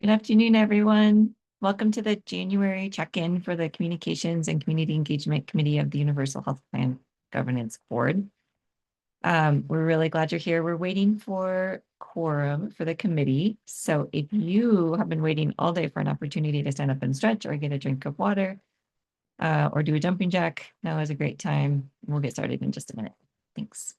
Good afternoon, everyone. Welcome to the January check-in for the Communications and Community Engagement Committee of the Universal Health Plan Governance Board. We're really glad you're here. We're waiting for quorum for the committee. So if you have been waiting all day for an opportunity to stand up and stretch or get a drink of water or do a jumping jack, now is a great time. We'll get started in just a minute. Thanks.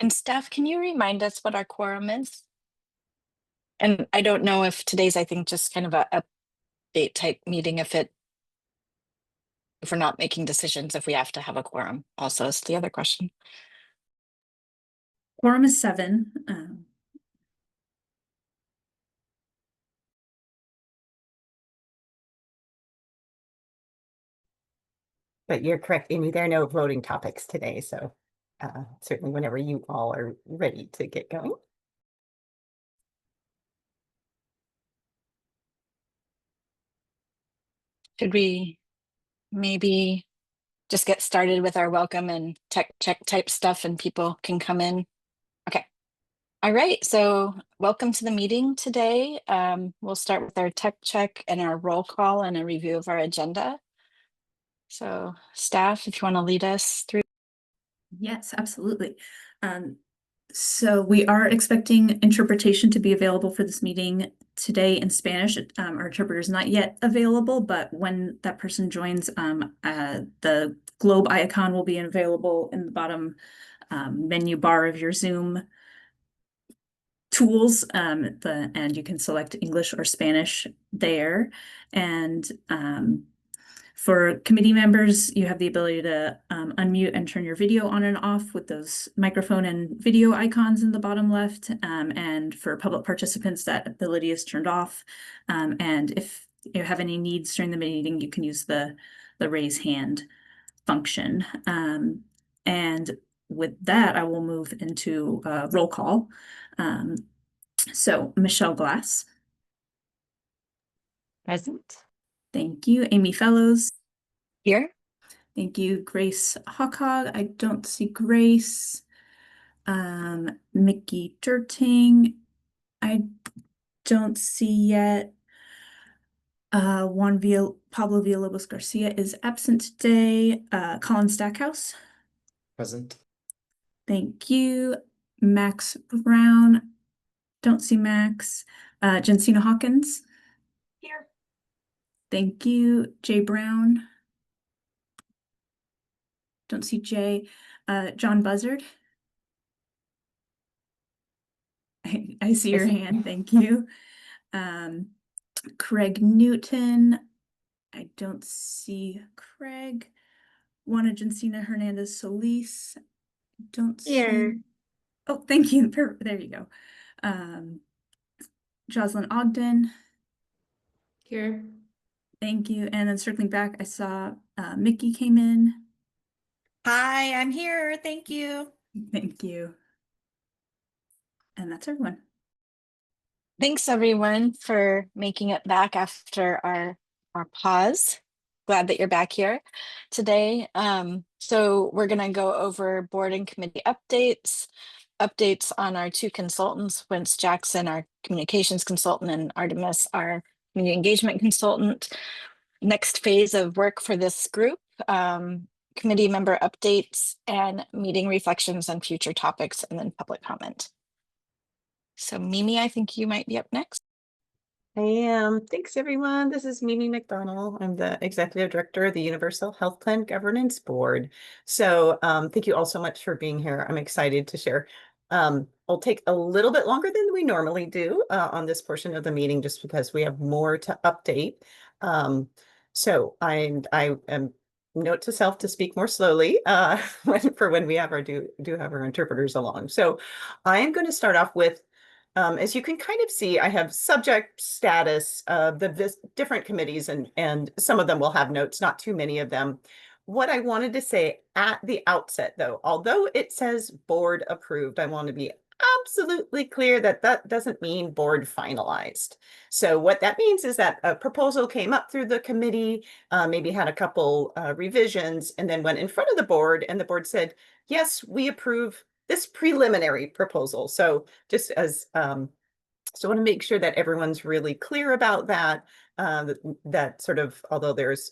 And staff, can you remind us what our quorum is? And I don't know if today's, I think, just kind of a update type meeting, if we're not making decisions, if we have to have a quorum also is the other question. Quorum is 7. But you're correct, Amy, there are no voting topics today, so certainly whenever you all are ready to get going. Should we maybe just get started with our welcome and tech check type stuff and people can come in? Okay. All right, so welcome to the meeting today. We'll start with our tech check and our roll call and a review of our agenda. So staff, if you want to lead us through. Yes, absolutely. So we are expecting interpretation to be available for this meeting today in Spanish. Our interpreter is not yet available, but when that person joins, the globe icon will be available in the bottom menu bar of your Zoom tools, and you can select English or Spanish there. And for committee members, you have the ability to unmute and turn your video on and off with those microphone and video icons in the bottom left. And for public participants, that ability is turned off. And if you have any needs during the meeting, you can use the raise hand function. And with that, I will move into roll call. So Michelle Glass. Present. Thank you. Amy Fellows. Here. Thank you. Grace Hawkhog. I don't see Grace. Mickey Dirting. I don't see yet. Pablo Villalobos Garcia is absent today. Colin Stackhouse. Present. Thank you. Max Brown. Don't see Max. Jensina Hawkins. Here. Thank you. Jay Brown. Don't see Jay. John Buzzard. I see your hand. Thank you. Craig Newton. I don't see Craig. Juana Jensina Hernandez Solis. Don't Here. see. Oh, thank you. There you go. Jocelyn Ogden. Here. Thank you. And then circling back, I saw Mickey came in. Hi, I'm here. Thank you. Thank you. And that's everyone. Thanks everyone for making it back after our pause. glad that you're back here today. So we're going to go over board and committee updates on our two consultants, Vince Jackson, our communications consultant, and Artemis, our community engagement consultant. Next phase of work for this group, committee member updates and meeting reflections on future topics, and then public comment. So Mimi, I think you might be up next. I am. Thanks, everyone. This is Mimi McDonald. I'm the Executive Director of the Universal Health Plan Governance Board. So thank you all so much for being here. I'm excited to share. I'll take a little bit longer than we normally do on this portion of the meeting, just because we have more to update. So I am note to self to speak more slowly for when we have our do have our interpreters along. So I am going to start off with, as you can kind of see, I have subject status of the different committees, and some of them will have notes, not too many of them. What I wanted to say at the outset, though, although it says board approved, I want to be absolutely clear that that doesn't mean board finalized. So what that means is that a proposal came up through the committee, maybe had a couple revisions, and then went in front of the board, and the board said, yes, we approve this preliminary proposal. So just as so I want to make sure that everyone's really clear about that, that sort of, although there's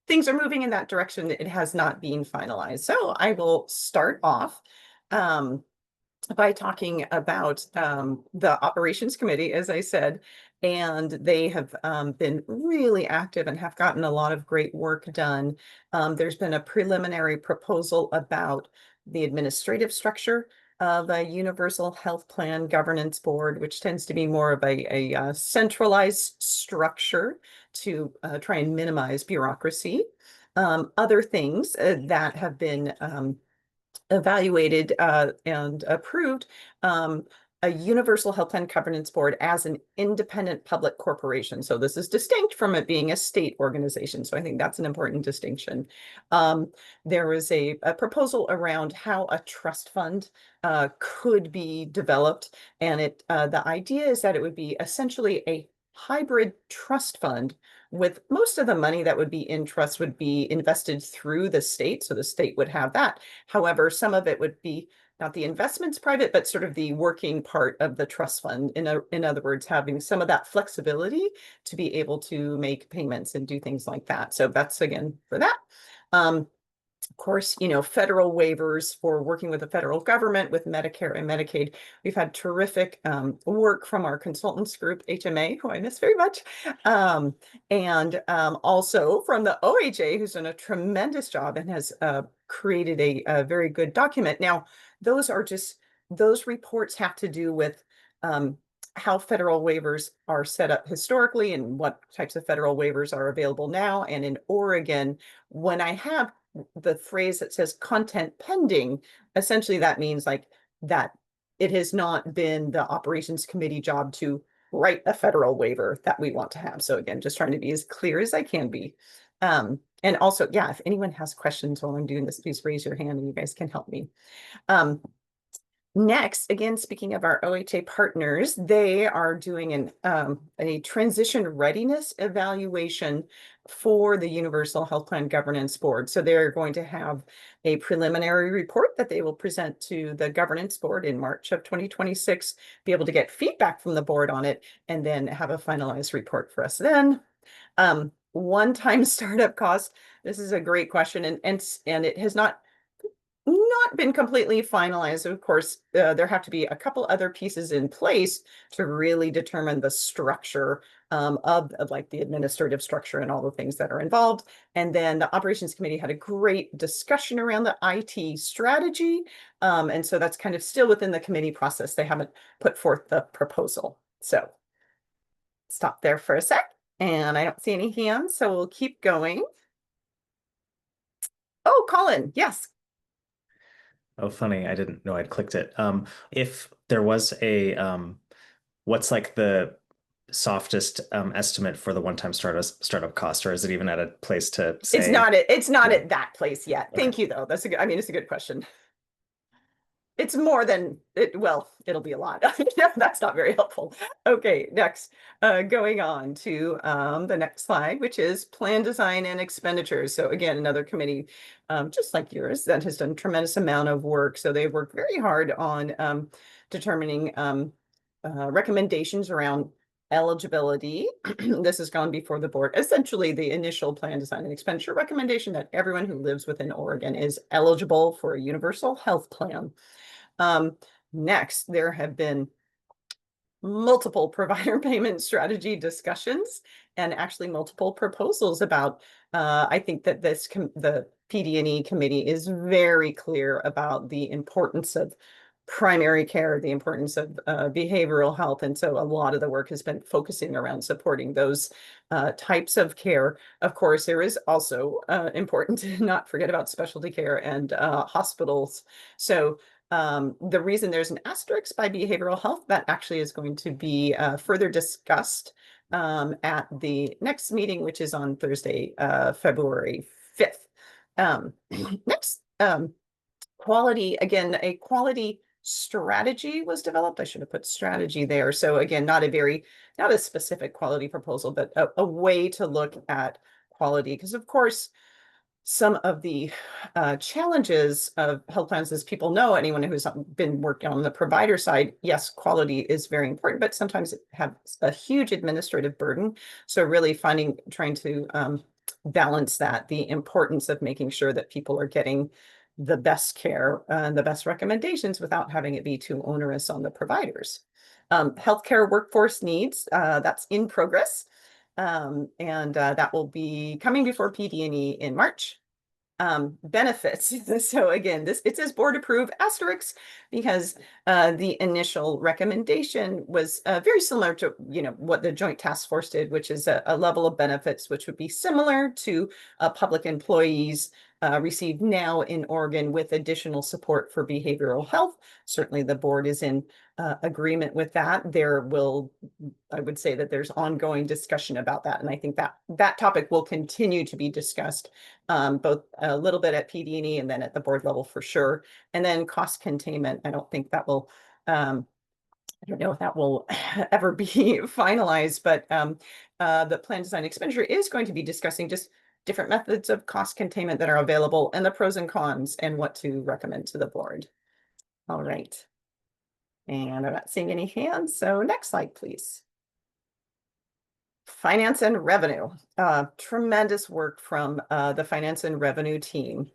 things are moving in that direction, it has not been finalized. So I will start off by talking about the operations committee, as I said, and they have been really active and have gotten a lot of great work done. There's been a preliminary proposal about the administrative structure of a Universal Health Plan Governance Board, which tends to be more of a centralized structure to try and minimize bureaucracy. Other things that have been evaluated and approved, a Universal Health Plan Governance Board as an independent public corporation. So this is distinct from it being a state organization. So I think that's an important distinction. There was a proposal around how a trust fund could be developed. And the idea is that it would be essentially a hybrid trust fund, with most of the money that would be in trust would be invested through the state. So the state would have that. However, some of it would be not the investments private, but sort of the working part of the trust fund. In other words, having some of that flexibility to be able to make payments and do things like that. So that's, again, for that. Of course, federal waivers for working with the federal government with Medicare and Medicaid. We've had terrific work from our consultants group, HMA, who I miss very much, and also from the OHA, who's done a tremendous job and has created a very good document. Now, those reports have to do with how federal waivers are set up historically and what types of federal waivers are available now. And in Oregon, when I have the phrase that says content pending, essentially that means like that it has not been the operations committee job to write a federal waiver that we want to have. So again, just trying to be as clear as I can be. And also, yeah, if anyone has questions while I'm doing this, please raise your hand and you guys can help me. Next, again, speaking of our OHA partners, they are doing a transition readiness evaluation for the Universal Health Plan Governance Board. So they're going to have a preliminary report that they will present to the governance board in March of 2026, be able to get feedback from the board on it, and then have a finalized report for us then. One-time startup costs. This is a great question, and it has not been completely finalized. Of course, there have to be a couple other pieces in place to really determine the structure of like the administrative structure and all the things that are involved. And then the operations committee had a great discussion around the IT strategy. And so that's kind of still within the committee process. They haven't put forth the proposal. So stop there for a sec. And I don't see any hands, so we'll keep going. Oh, Colin, yes. Oh, funny. I didn't know I'd clicked it. If there was a, what's like the softest estimate for the one-time startup cost, or is it even at a place to say? It's not at that place yet. Okay. Thank you, though. It's a good question. It's more than it, well, it'll be a lot. That's not very helpful. Okay, next, going on to the next slide, which is plan design and expenditures. So again, another committee, just like yours, that has done tremendous amount of work. So they've worked very hard on determining recommendations around eligibility. This has gone before the board. Essentially, the initial plan design and expenditure recommendation that everyone who lives within Oregon is eligible for a universal health plan. Next, there have been multiple provider payment strategy discussions and actually multiple proposals about, I think that the PD&E committee is very clear about the importance of primary care, the importance of behavioral health. And so a lot of the work has been focusing around supporting those types of care. Of course, there is also important to not forget about specialty care and hospitals. So the reason there's an asterisk by behavioral health, that actually is going to be further discussed at the next meeting, which is on Thursday, February 5th. Next, quality, again, a quality strategy was developed. I should have put strategy there. So again, not a specific quality proposal, but a way to look at quality. Because of course, some of the challenges of health plans, as people know, anyone who's been working on the provider side, yes, quality is very important, but sometimes it has a huge administrative burden. So really trying to balance that, the importance of making sure that people are getting the best care and the best recommendations without having it be too onerous on the providers. Healthcare workforce needs, that's in progress. And that will be coming before PD&E in March. Benefits. So again, it says board approved asterisk because the initial recommendation was very similar to what the joint task force did, which is a level of benefits which would be similar to public employees receive now in Oregon with additional support for behavioral health. Certainly the board is in agreement with that. I would say that there's ongoing discussion about that. And I think that topic will continue to be discussed both a little bit at PD&E and then at the board level for sure. And then cost containment, I don't think that will, I don't know if that will ever be finalized, but the plan design expenditure is going to be discussing just different methods of cost containment that are available and the pros and cons and what to recommend to the board. All right. And I'm not seeing any hands, so next slide, please. Finance and revenue. Tremendous work from the finance and revenue team.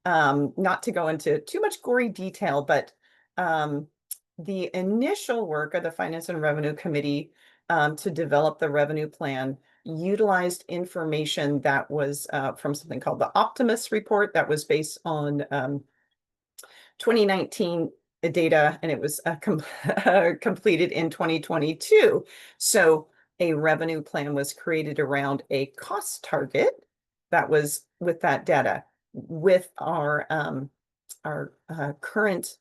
Not to go into too much gory detail, but the initial work of the Finance and Revenue Committee to develop the revenue plan utilized information that was from something called the Optimus report that was based on 2019 data, and it was completed in 2022. So a revenue plan was created around a cost target that was with that data. With our current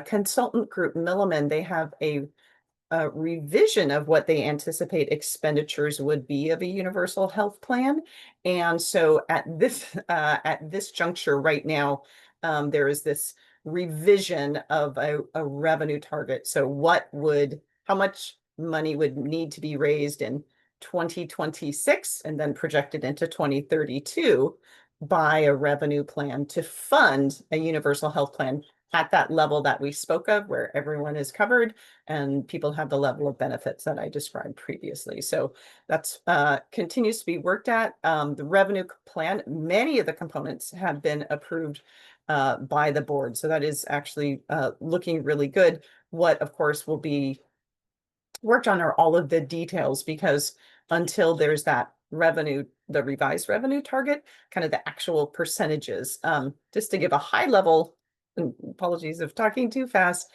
consultant group, Milliman, they have a revision of what they anticipate expenditures would be of a universal health plan. And so at this juncture right now, there is this revision of a revenue target. So how much money would need to be raised in 2026 and then projected into 2032 by a revenue plan to fund a universal health plan at that level that we spoke of, where everyone is covered and people have the level of benefits that I described previously. So that's continues to be worked at. The revenue plan, many of the components have been approved by the board. So that is actually looking really good. What, of course, will be worked on are all of the details, because until there's that the revised revenue target, kind of the actual percentages, just to give a high level, and apologies if talking too fast.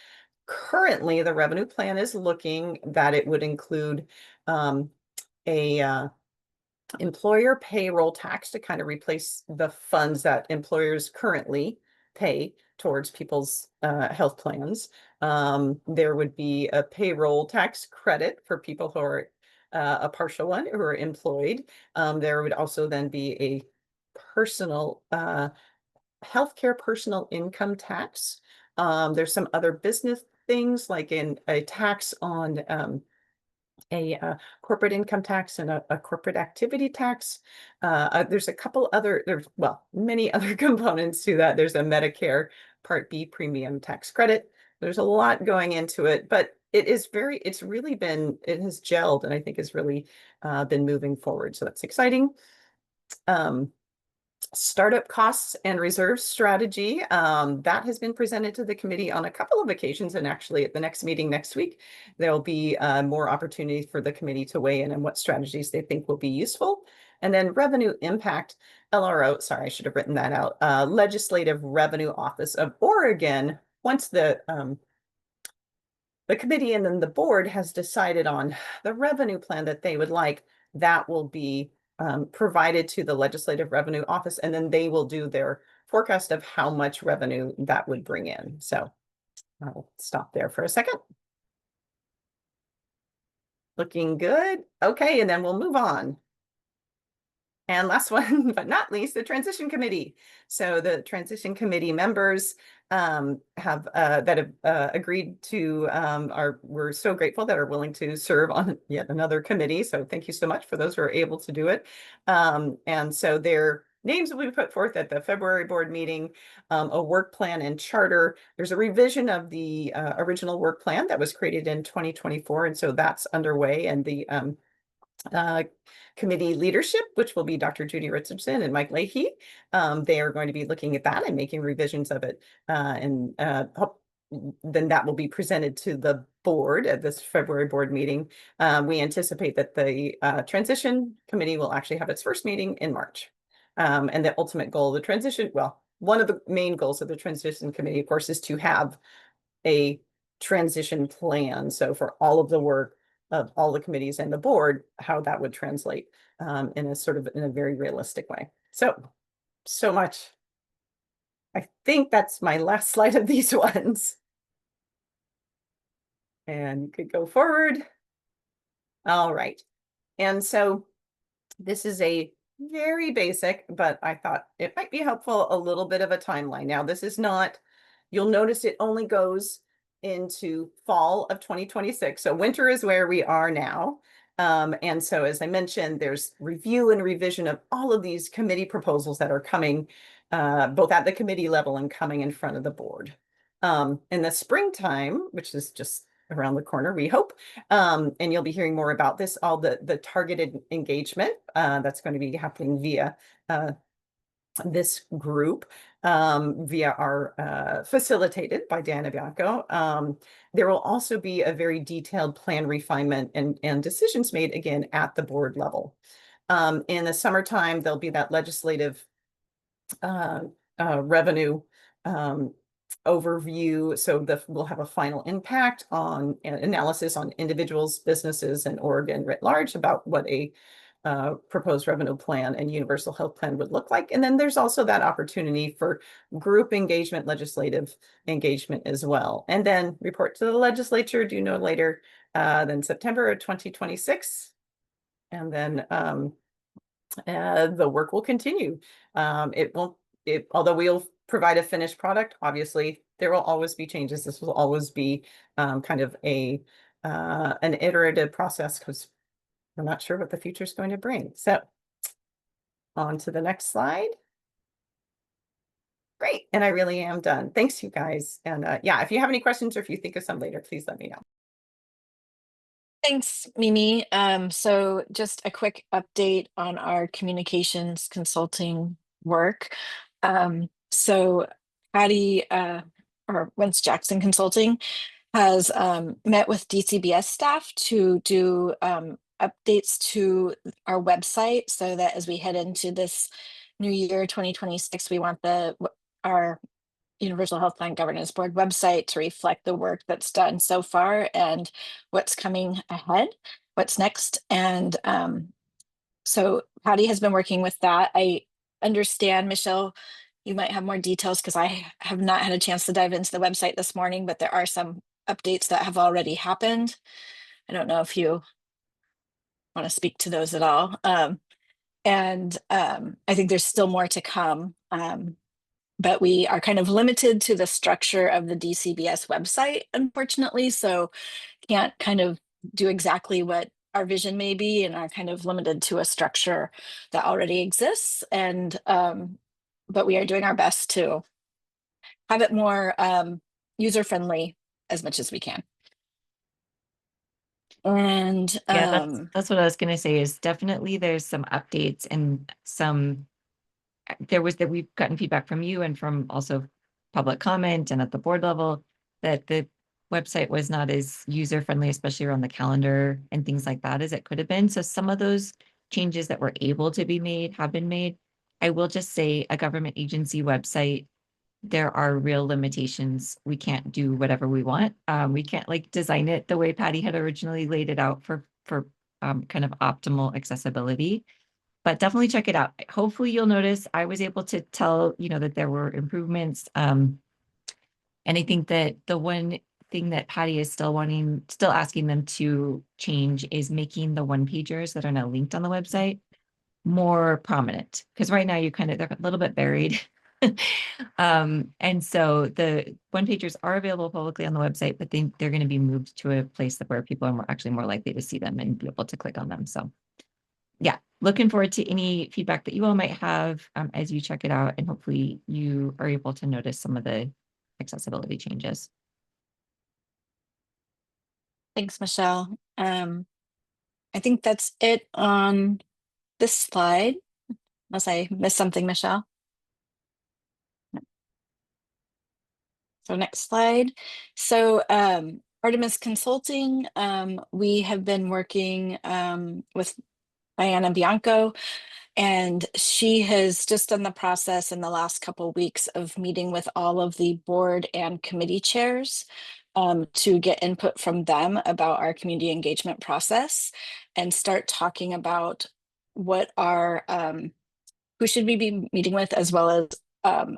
Currently, the revenue plan is looking that it would include a employer payroll tax to kind of replace the funds that employers currently pay towards people's health plans. There would be a payroll tax credit for people who are a partial one who are employed. There would also then be a personal healthcare personal income tax There's some other business things like in a tax on a corporate income tax and a corporate activity tax. There's a couple other, well, many other components to that. There's a Medicare Part B premium tax credit. There's a lot going into it, but it has gelled and I think has really been moving forward. So that's exciting. Startup costs and reserve strategy. That has been presented to the committee on a couple of occasions, and actually at the next meeting next week, there'll be more opportunity for the committee to weigh in on what strategies they think will be useful. And then revenue impact, LRO, sorry, I should have written that out. Legislative Revenue Office of Oregon, once the committee and then the board has decided on the revenue plan that they would like, that will be provided to the Legislative Revenue Office, and then they will do their forecast of how much revenue that would bring in. So I'll stop there for a second. Looking good. Okay, and then we'll move on. And last one, but not least, the transition committee. So the transition committee members have agreed to we're so grateful that are willing to serve on yet another committee. So thank you so much for those who are able to do it. And so their names will be put forth at the February board meeting, a work plan and charter. There's a revision of the original work plan that was created in 2024. And so that's underway, and the committee leadership, which will be Dr. Judy Richardson and Mike Leahy. They are going to be looking at that and making revisions of it. Then that will be presented to the board at this February board meeting. We anticipate that the transition committee will actually have its first meeting in March. And the ultimate goal of the transition, well, one of the main goals of the transition committee, of course, is to have a transition plan. So for all of the work of all the committees and the board, how that would translate in a very realistic way. So much. I think that's my last slide of these ones. And you could go forward. All right. And so this is a very basic, but I thought it might be helpful, a little bit of a timeline. Now, this is not, you'll notice it only goes into fall of 2026. So winter is where we are now. And so, as I mentioned, there's review and revision of all of these committee proposals that are coming, both at the committee level and coming in front of the board. In the springtime, which is just around the corner, we hope, and you'll be hearing more about this, all the targeted engagement that's going to be happening via this group, via our facilitated by Dana Bianco. There will also be a very detailed plan refinement and decisions made again at the board level. In the summertime, there'll be that legislative revenue overview. So we'll have a final impact on analysis on individuals, businesses, and Oregon writ large about what a proposed revenue plan and universal health plan would look like. And then there's also that opportunity for group engagement, legislative engagement as well. And then report to the legislature due no later than September of 2026. And then the work will continue. Although we'll provide a finished product, obviously there will always be changes. This will always be kind of an iterative process, because we're not sure what the future is going to bring. So on to the next slide. Great. And I really am done. Thanks, you guys. And yeah, if you have any questions or if you think of some later, please let me know. Thanks, Mimi. So just a quick update on our communications consulting work. So Patty, or Wentz Jackson Consulting, has met with DCBS staff to do updates to our website, so that as we head into this new year 2026, we want our Universal Health Plan Governance Board website to reflect the work that's done so far and what's coming ahead, what's next. And so Patty has been working with that. I understand, Michelle, you might have more details, because I have not had a chance to dive into the website this morning, but there are some updates that have already happened. I don't know if you want to speak to those at all. And I think there's still more to come. but we are kind of limited to the structure of the DCBS website, unfortunately. So can't kind of do exactly what our vision may be, and are kind of limited to a structure that already exists. And but we are doing our best to have it more user friendly as much as we can. And Yeah, that's what I was gonna say is definitely there's some updates and some that we've gotten feedback from you and from also public comment and at the board level that the website was not as user friendly, especially around the calendar and things like that as it could have been. So some of those changes that were able to be made have been made. I will just say a government agency website, there are real limitations. We can't do whatever we want. We can't like design it the way Patty had originally laid it out for kind of optimal accessibility. But definitely check it out. Hopefully you'll notice I was able to tell, that there were improvements. And I think that the one thing that Patty is still asking them to change is making the one pagers that are now linked on the website more prominent. Because right now they're a little bit buried. And so the one pagers are available publicly on the website, but they're going to be moved to a place where people are actually more likely to see them and be able to click on them. So yeah, looking forward to any feedback that you all might have as you check it out, and hopefully you are able to notice some of the accessibility changes. thanks, Michelle. I think that's it on this slide, unless I missed something, Michelle. So next slide. So Artemis Consulting, we have been working with Diana Bianco, and she has just done the process in the last couple of weeks of meeting with all of the board and committee chairs to get input from them about our community engagement process and start talking about what our who should we be meeting with, as well as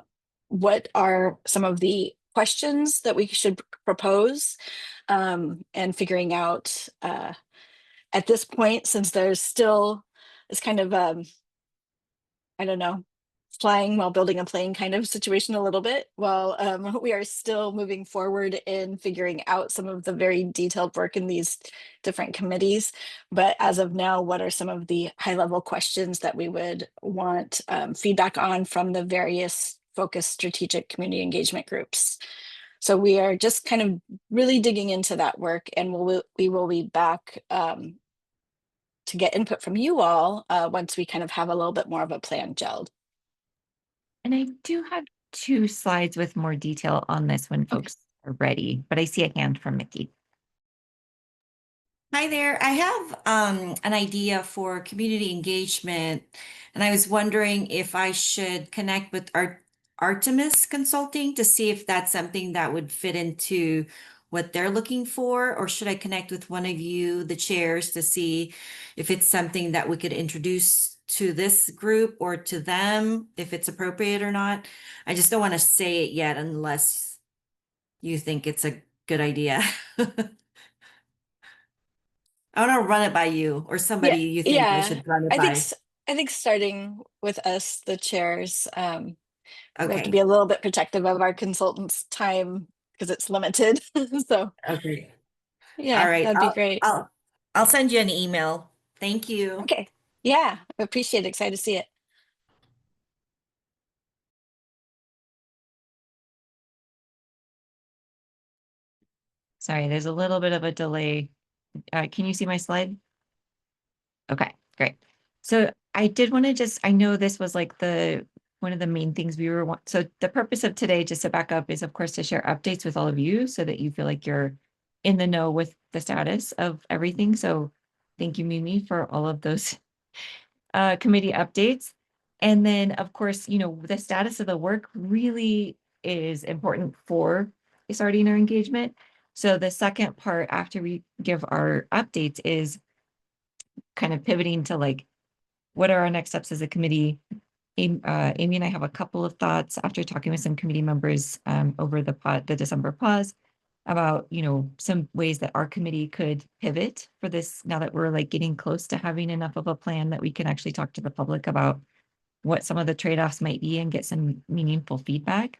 what are some of the questions that we should propose, and figuring out at this point, since there's still this kind of I don't know, flying while building a plane kind of situation a little bit, while we are still moving forward in figuring out some of the very detailed work in these different committees. But as of now, what are some of the high level questions that we would want feedback on from the various focused strategic community engagement groups? So we are just kind of really digging into that work, and we will be back to get input from you all once we kind of have a little bit more of a plan gelled. And I do have 2 slides with more detail on this when folks are ready, but I see a hand from Mickey. Hi there. I have an idea for community engagement, and I was wondering if I should connect with Artemis Consulting to see if that's something that would fit into what they're looking for, or should I connect with one of you, the chairs, to see if it's something that we could introduce to this group or to them, if it's appropriate or not. I just don't want to say it yet unless you think it's a good idea. I want to run it by you or somebody you think I Yeah. should run it I think by. I think starting with us, the chairs, we have to be Okay. a little bit protective of our consultants' time because it's limited. So Okay. All yeah, right. that'd be great. I'll send you an email. Thank you. Okay. Yeah, I appreciate it. Excited to see it. Sorry, there's a little bit of a delay. Can you see my slide? Okay, great. So I did want to I know this was like one of the main things so the purpose of today, just to back up, is of course to share updates with all of you so that you feel like you're in the know with the status of everything. So thank you, Mimi, for all of those committee updates. And then of course, the status of the work really is important for starting our engagement. So the second part after we give our updates is kind of pivoting to like, what are our next steps as a committee? Amy and I have a couple of thoughts after talking with some committee members over the December pause about, some ways that our committee could pivot for this now that we're like getting close to having enough of a plan that we can actually talk to the public about what some of the trade-offs might be and get some meaningful feedback.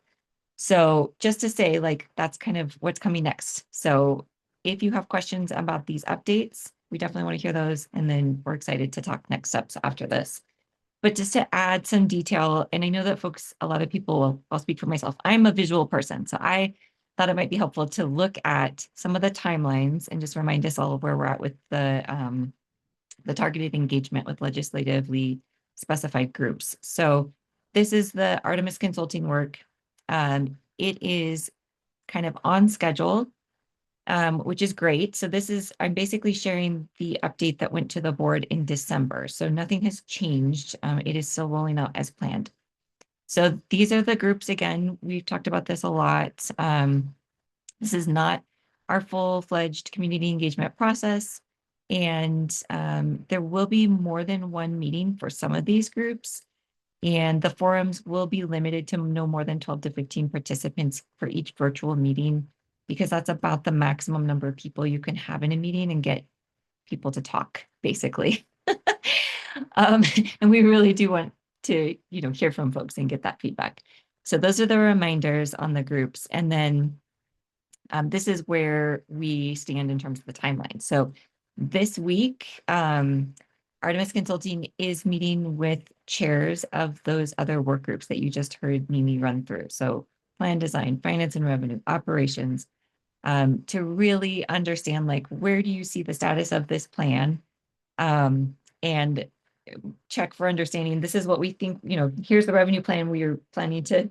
So just to say, like, that's kind of what's coming next. So if you have questions about these updates, we definitely want to hear those. And then we're excited to talk next steps after this. But just to add some detail, and I know that folks, a lot of people, I'll speak for myself, I'm a visual person. So I thought it might be helpful to look at some of the timelines and just remind us all of where we're at with the targeted engagement with legislatively specified groups. So this is the Artemis Consulting work. It is kind of on schedule, which is great. So this is, I'm basically sharing the update that went to the board in December. So nothing has changed. It is still rolling out as planned. So these are the groups. Again, we've talked about this a lot. This is not our full-fledged community engagement process. And there will be more than one meeting for some of these groups. And the forums will be limited to no more than 12 to 15 participants for each virtual meeting, because that's about the maximum number of people you can have in a meeting and get people to talk, basically. And we really do want to, hear from folks and get that feedback. So those are the reminders on the groups. And then this is where we stand in terms of the timeline. So this week, Artemis Consulting is meeting with chairs of those other work groups that you just heard Mimi run through. So plan design, finance and revenue, operations, to really understand, like, where do you see the status of this plan? And check for understanding, this is what we think, here's the revenue plan we are planning to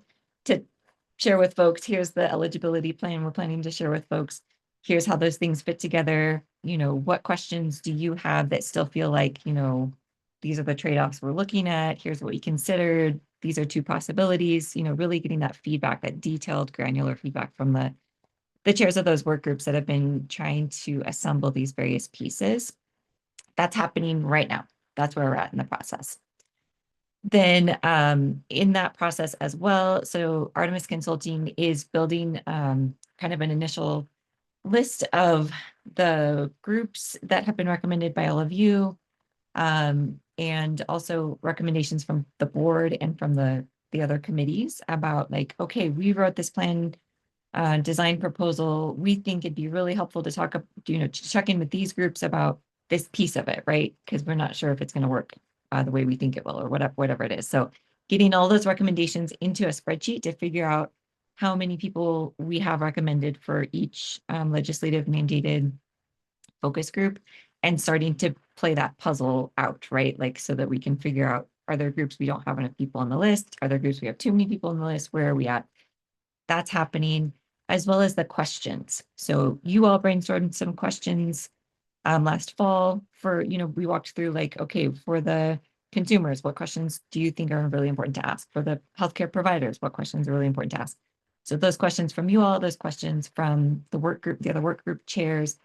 share with folks. Here's the eligibility plan we're planning to share with folks. Here's how those things fit together. What questions do you have that still feel like, these are the trade-offs we're looking at. Here's what we considered. These are two possibilities, really getting that feedback, that detailed, granular feedback from the chairs of those work groups that have been trying to assemble these various pieces. That's happening right now. That's where we're at in the process. Then in that process as well, so Artemis Consulting is building kind of an initial list of the groups that have been recommended by all of you, and also recommendations from the board and from the other committees about, like, okay, we wrote this plan design proposal. We think it'd be really helpful to talk, to check in with these groups about this piece of it, right? Because we're not sure if it's going to work the way we think it will, or whatever it is. So getting all those recommendations into a spreadsheet to figure out how many people we have recommended for each legislative mandated focus group, and starting to play that puzzle out, right? Like, so that we can figure out, are there groups we don't have enough people on the list? Are there groups we have too many people on the list? Where are we at? That's happening, as well as the questions. So you all brainstormed some questions last fall for, we walked through, like, okay, for the consumers, what questions do you think are really important to ask? For the healthcare providers, what questions are really important to ask? So those questions from you all, those questions from the work group, the other work group chairs,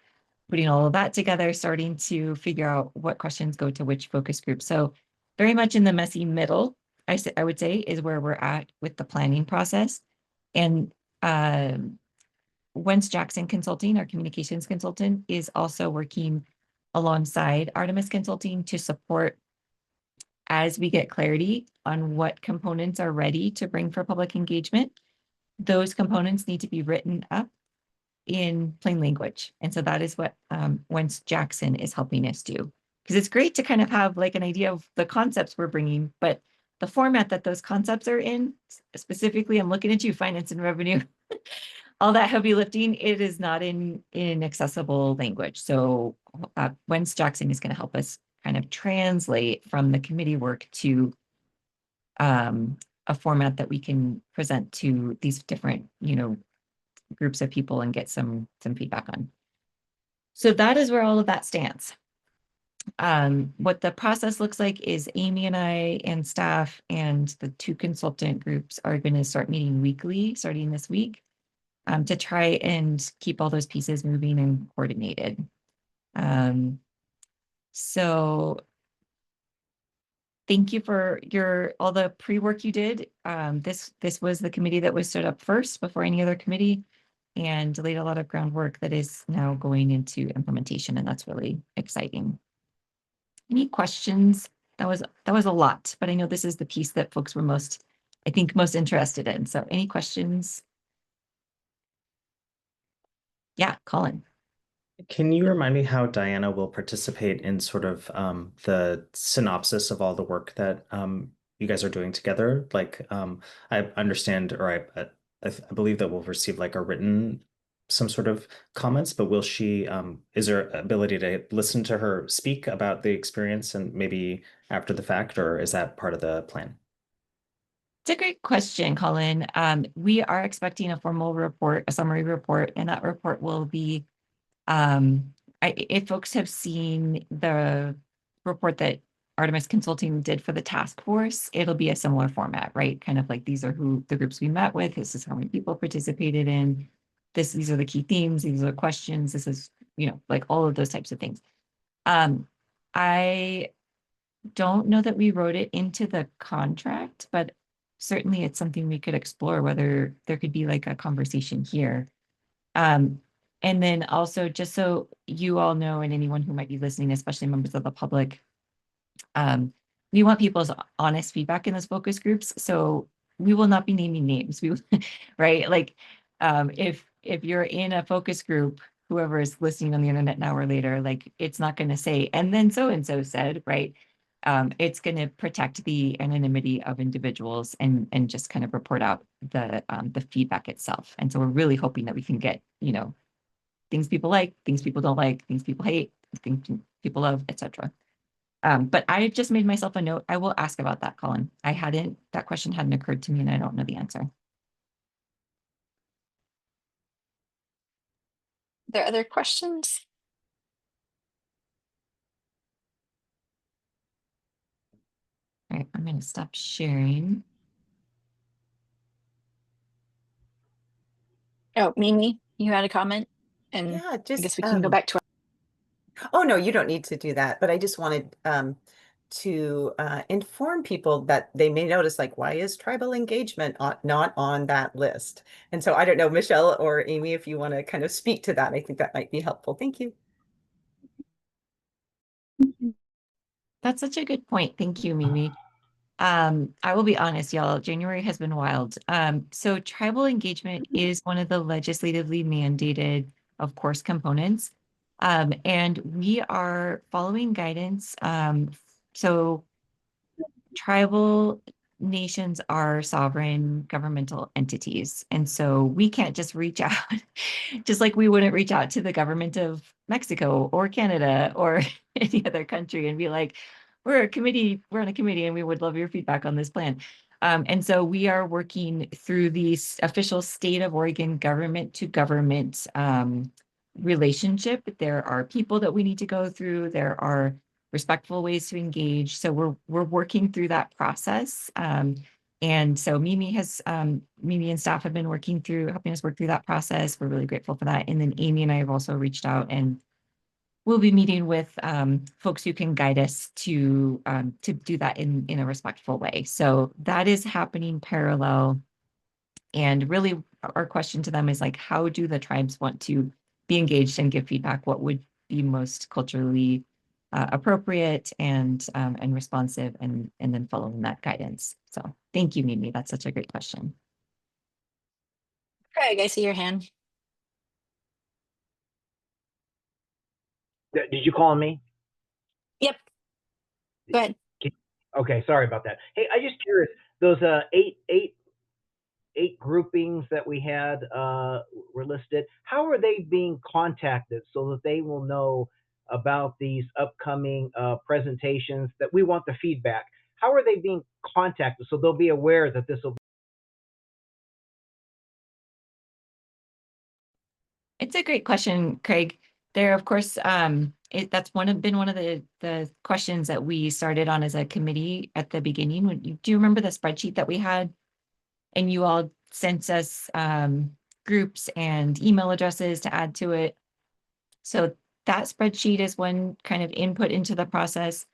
putting all of that together, starting to figure out what questions go to which focus group. So very much in the messy middle, I would say, is where we're at with the planning process. And Wentz Jackson Consulting, our communications consultant, is also working alongside Artemis Consulting to support as we get clarity on what components are ready to bring for public engagement. Those components need to be written up in plain language. And so that is what Wentz Jackson is helping us do. Because it's great to kind of have, like, an idea of the concepts we're bringing, but the format that those concepts are in, specifically, I'm looking at you, finance and revenue, all that heavy lifting, it is not in accessible language. So Wentz Jackson is going to help us kind of translate from the committee work to a format that we can present to these different, groups of people and get some feedback on. So that is where all of that stands. What the process looks like is Amy and I and staff and the two consultant groups are going to start meeting weekly starting this week, to try and keep all those pieces moving and coordinated. So thank you for all the pre-work you did. This was the committee that was stood up first before any other committee, and laid a lot of groundwork that is now going into implementation, and that's really exciting. Any questions that was a lot, but I know this is the piece that folks were most interested in. So any questions? Yeah, Colin. Can you remind me how Diana will participate in sort of the synopsis of all the work that you guys are doing together? Like, I understand, or I believe that we'll receive like a written some sort of comments, but will she is there ability to listen to her speak about the experience and maybe after the fact, or is that part of the plan? It's a great question, Colin. We are expecting a formal report, a summary report, and that report will be if folks have seen the report that Artemis Consulting did for the task force, it'll be a similar format, right? Kind of like these are who the groups we met with, this is how many people participated in, these are the key themes, these are the questions, this is, like all of those types of things. I don't know that we wrote it into the contract, but certainly it's something we could explore, whether there could be like a conversation here. And then also, just so you all know, and anyone who might be listening, especially members of the public, we want people's honest feedback in those focus groups. So we will not be naming names. Right? Like, if you're in a focus group, whoever is listening on the internet now or later, like it's not going to say, and then so and so said, right? It's going to protect the anonymity of individuals and just kind of report out the feedback itself. And so we're really hoping that we can get, things people like, things people don't like, things people hate, things people love, etc. But I just made myself a note. I will ask about that, Colin. That question hadn't occurred to me and I don't know the answer. Are there other questions? All right, I'm going to stop sharing. Oh, Mimi, you had a comment? And Yeah, I just guess we can go back to oh no, you don't need to do that. But I just wanted to inform people that they may notice, like, why is tribal engagement not on that list? And so I don't know, Michelle or Amy, if you want to kind of speak to that, I think that might be helpful. Thank you. That's such a good point. Thank you, Mimi. I will be honest, y'all, January has been wild. So tribal engagement is one of the legislatively mandated, of course, components. And we are following guidance. So tribal nations are sovereign governmental entities. And so we can't just reach out, just like we wouldn't reach out to the government of Mexico or Canada or any other country and be like, we're on a committee and we would love your feedback on this plan. And so we are working through the official state of Oregon government to government relationship. There are people that we need to go through. There are respectful ways to engage. So we're working through that process. And so Mimi and staff have been helping us work through that process. We're really grateful for that. And then Amy and I have also reached out and we'll be meeting with folks who can guide us to do that in a respectful way. So that is happening parallel. And really our question to them is like, how do the tribes want to be engaged and give feedback? What would be most culturally appropriate and responsive, and then following that guidance. So thank you, Mimi. That's such a great question. Craig. I see your hand. Did you call on me? Yep. Go ahead. Okay, sorry about that. Hey, I just curious. Those eight groupings that we had were listed. How are they being contacted so that they will know about these upcoming presentations that we want the feedback? How are they being contacted so they'll be aware that this will be? It's a great question, Craig. There, of course, that's been one of the questions that we started on as a committee at the beginning. Do you remember the spreadsheet that we had? And you all sent us groups and email addresses to add to it. So that spreadsheet is one kind of input into the process.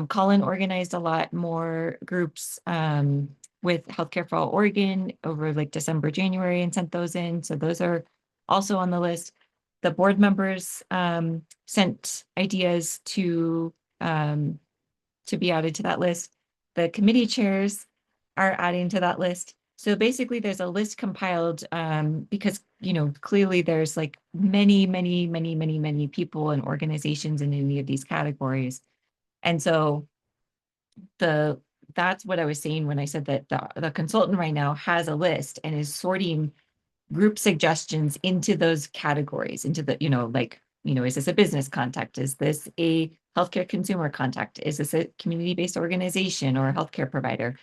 Colin organized a lot more groups with Healthcare for All Oregon over like December, January, and sent those in. So those are also on the list. The board members sent ideas to to be added to that list. The committee chairs are adding to that list. So basically there's a list compiled because, you know, clearly there's like many people and organizations in any of these categories. And so that's what I was saying when I said that the consultant right now has a list and is sorting group suggestions into those categories, into the, you know, like, you know, is this a business contact? Is this a healthcare consumer contact? Is this a community-based organization or a healthcare provider?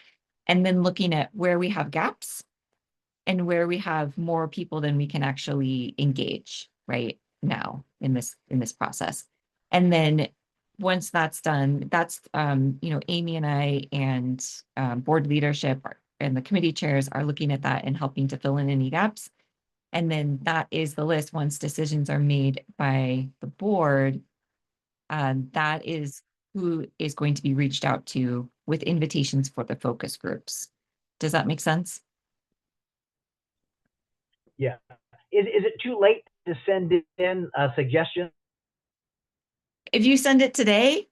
And then looking at where we have gaps and where we have more people than we can actually engage right now in this process. And then once that's done, that's you know, Amy and I and board leadership and the committee chairs are looking at that and helping to fill in any gaps. And then that is the list. Once decisions are made by the board, that is who is going to be reached out to with invitations for the focus groups. Does that make sense? Yeah. Is it too late to send in a suggestion? If you send it today,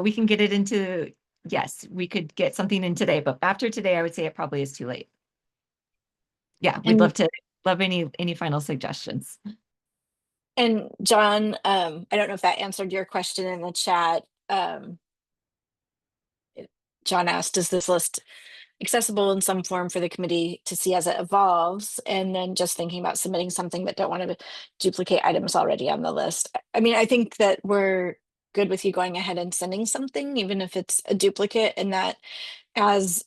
we can get it into, yes, we could get something in today, but after today, I would say it probably is too late. Yeah, we'd love any final suggestions. And John, I don't know if that answered your question in the chat. John asked, is this list accessible in some form for the committee to see as it evolves? And then just thinking about submitting something but don't want to duplicate items already on the list. I mean, I think that we're good with you going ahead and sending something, even if it's a duplicate, and that as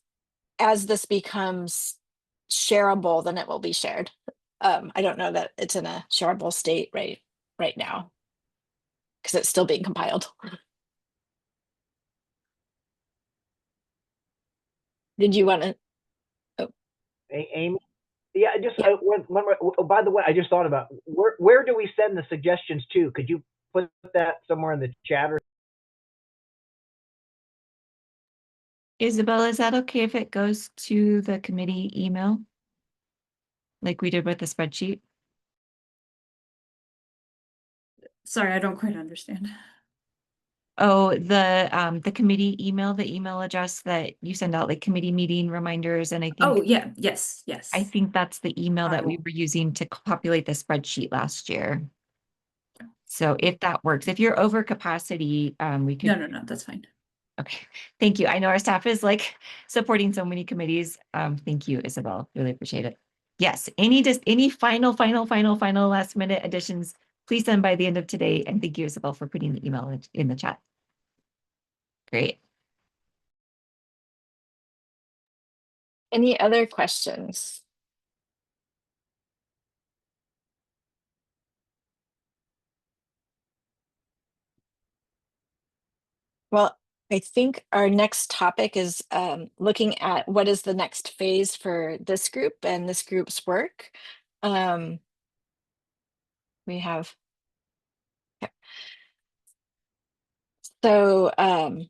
this becomes shareable, then it will be shared. I don't know that it's in a shareable state right now because it's still being compiled. Did you want to? Amy? Yeah, just Yeah. one more. Oh, by the way, I just thought about where do we send the suggestions to? Could you put that somewhere in the chat or? Isabel, is that okay if it goes to the committee email? Like we did with the spreadsheet? Sorry, I don't quite understand. Oh, the committee email, the email address that you send out, like committee meeting reminders, and I think Oh, yeah, yes. I think that's the email that we Oh. were using to populate the spreadsheet last year. So if that works, if you're over capacity, we could. No, that's fine. Okay, thank you. I know our staff is like supporting so many committees. Thank you, Isabel. Really appreciate it. Yes, any final last minute additions, please send by the end of today. And thank you, Isabel, for putting the email in the chat. Great. Any other questions? Well, I think our next topic is looking at what is the next phase for this group and this group's work. We have, yeah. So, and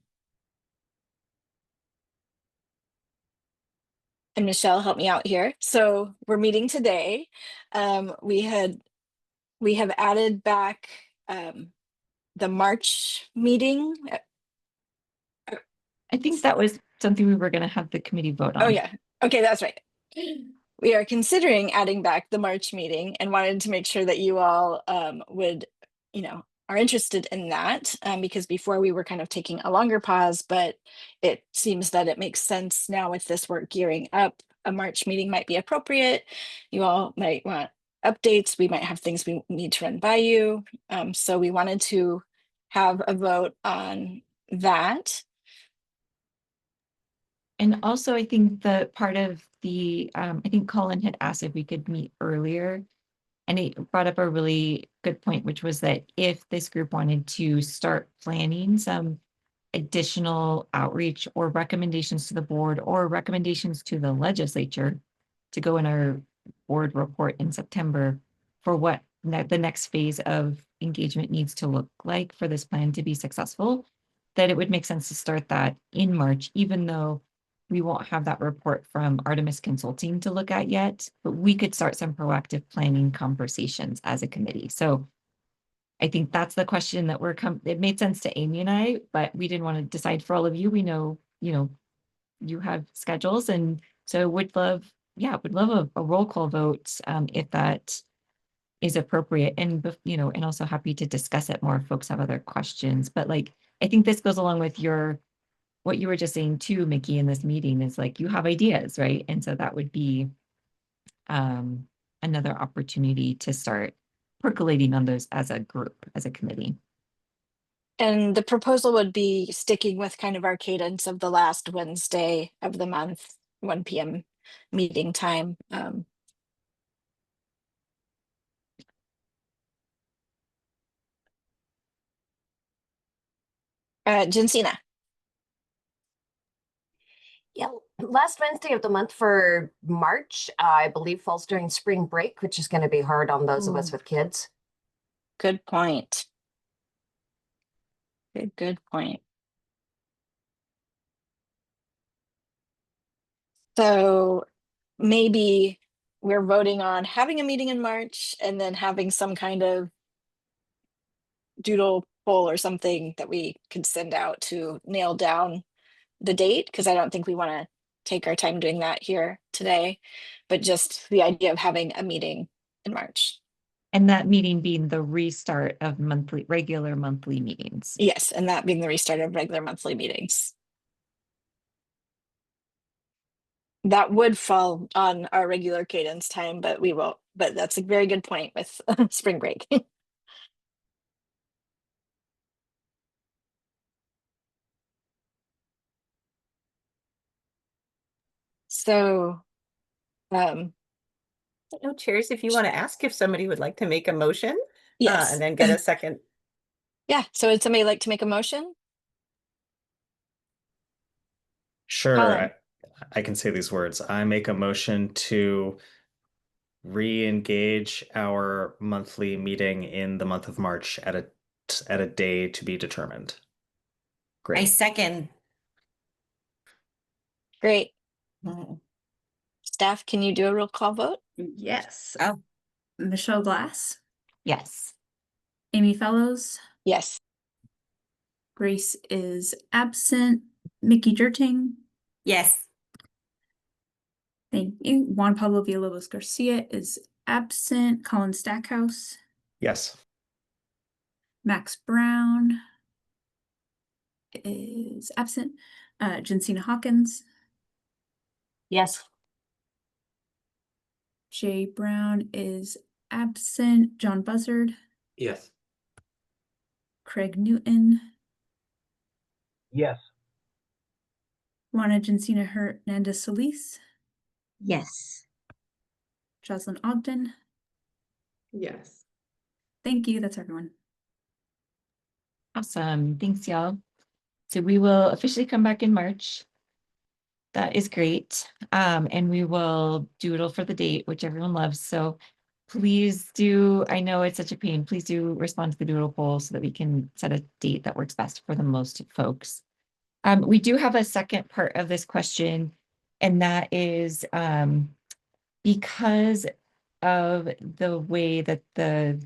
Michelle, help me out here. So we're meeting today. We have added back the March meeting. I think that was something we were going to have the committee vote on. Oh yeah. Okay, that's right. We are considering adding back the March meeting and wanted to make sure that you all would, you know, are interested in that because before we were kind of taking a longer pause, but it seems that it makes sense now with this work gearing up. A March meeting might be appropriate. You all might want updates. We might have things we need to run by you. So we wanted to have a vote on that. And also, I think the part of the, I think Colin had asked if we could meet earlier. And it brought up a really good point, which was that if this group wanted to start planning some additional outreach or recommendations to the board or recommendations to the legislature to go in our board report in September for what the next phase of engagement needs to look like for this plan to be successful, that it would make sense to start that in March, even though we won't have that report from Artemis Consulting to look at yet, but we could start some proactive planning conversations as a committee. So I think that's the question that it made sense to Amy and I, but we didn't want to decide for all of you. We know, you have schedules, and so would love a roll call vote if that is appropriate, and and also happy to discuss it more if folks have other questions. But like, I think this goes along with what you were just saying too, Mickey, in this meeting is like, you have ideas, right? And so that would be another opportunity to start percolating on those as a group, as a committee. And the proposal would be sticking with kind of our cadence of the last Wednesday of the month, 1 p.m. meeting time. Jensina. Yeah, last Wednesday of the month for March, I believe falls during spring break, which is going to be hard on those of us with kids. Good point. Good point. So maybe we're voting on having a meeting in March and then having some kind of doodle poll or something that we could send out to nail down the date, because I don't think we want to take our time doing that here today, but just the idea of having a meeting in March. And that meeting being the restart of regular monthly meetings. Yes, and that being the restart of regular monthly meetings. That would fall on our regular cadence time, but that's a very good point with spring break. So, No, chairs, if you want to ask if somebody would like to make a motion, yes. and then get a second. Yeah, so would somebody like to make a motion? Sure, Colin. I can say these words. I make a motion to re-engage our monthly meeting in the month of March at a day to be determined. I Great. second. Great. Staff, can you do a roll call vote? Yes. Oh. Michelle Glass, Yes. Amy Fellows, Yes. Grace is absent, Mickey Jerting, Yes. thank you. Juan Pablo Villalobos Garcia is absent, Colin Stackhouse, Yes. Max Brown is absent, Jensina Hawkins, Yes. Jay Brown is absent, John Buzzard, Yes. Craig Newton, Yes. Juana Jensina Hernandez Solis, Yes. Jocelyn Ogden. Yes. Thank you. That's everyone. Awesome. Thanks, y'all. So we will officially come back in March. That is great. And we will doodle for the date, which everyone loves. So please do, I know it's such a pain, please do respond to the doodle poll so that we can set a date that works best for the most folks. We do have a second part of this question, and that is because of the way that the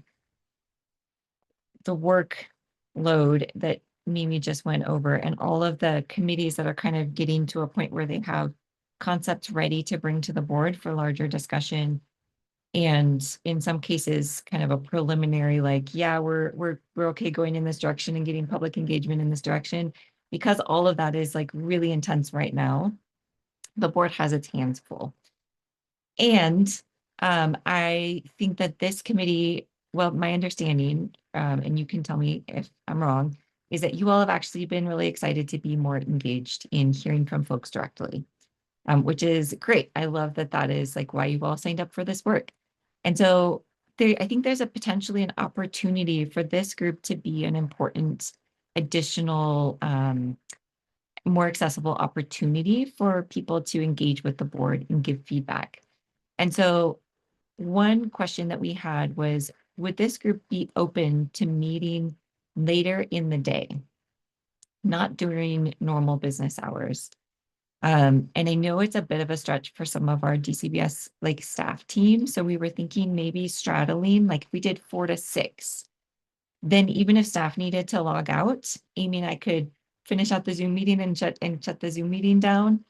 workload that Mimi just went over, and all of the committees that are kind of getting to a point where they have concepts ready to bring to the board for larger discussion. And in some cases, kind of a preliminary, like, yeah, we're okay going in this direction and getting public engagement in this direction. Because all of that is like really intense right now, the board has its hands full. And I think that this committee, well, my understanding, and you can tell me if I'm wrong, is that you all have actually been really excited to be more engaged in hearing from folks directly, which is great. I love that that is like why you all signed up for this work. And so I think there's a potentially an opportunity for this group to be an important additional, more accessible opportunity for people to engage with the board and give feedback. And so one question that we had was, would this group be open to meeting later in the day, not during normal business hours? And I know it's a bit of a stretch for some of our DCBS like staff team. So we were thinking maybe straddling, like if we did 4 to 6, Then even if staff needed to log out, Amy and I could finish out the Zoom meeting and shut the Zoom meeting down.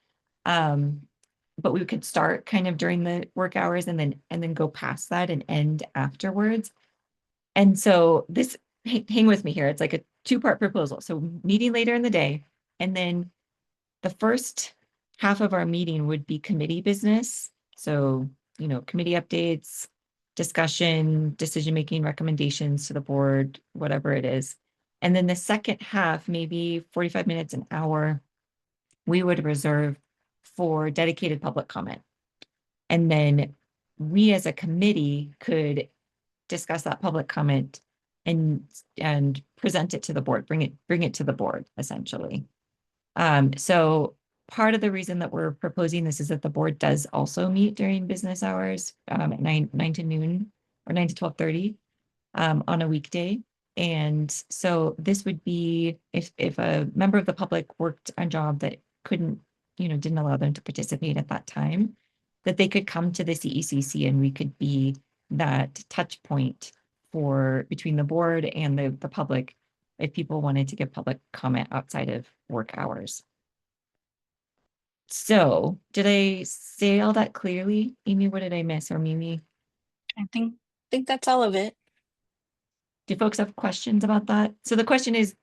But we could start kind of during the work hours and then go past that and end afterwards. And so this, hang with me here, it's like a two-part proposal. So meeting later in the day, and then the first half of our meeting would be committee business. So, committee updates, discussion, decision-making recommendations to the board, whatever it is. And then the second half, maybe 45 minutes, an hour, we would reserve for dedicated public comment. And then we as a committee could discuss that public comment and present it to the board, bring it to the board, essentially. So part of the reason that we're proposing this is that the board does also meet during business hours, at 9 to noon or 9 to 12:30, on a weekday. And so this would be if a member of the public worked a job that couldn't, didn't allow them to participate at that time, that they could come to the CECC and we could be that touch point for between the board and the public if people wanted to give public comment outside of work hours. So did I say all that clearly? Amy, what did I miss? Or Mimi? I think that's all of it. Do folks have questions about that? So the question is,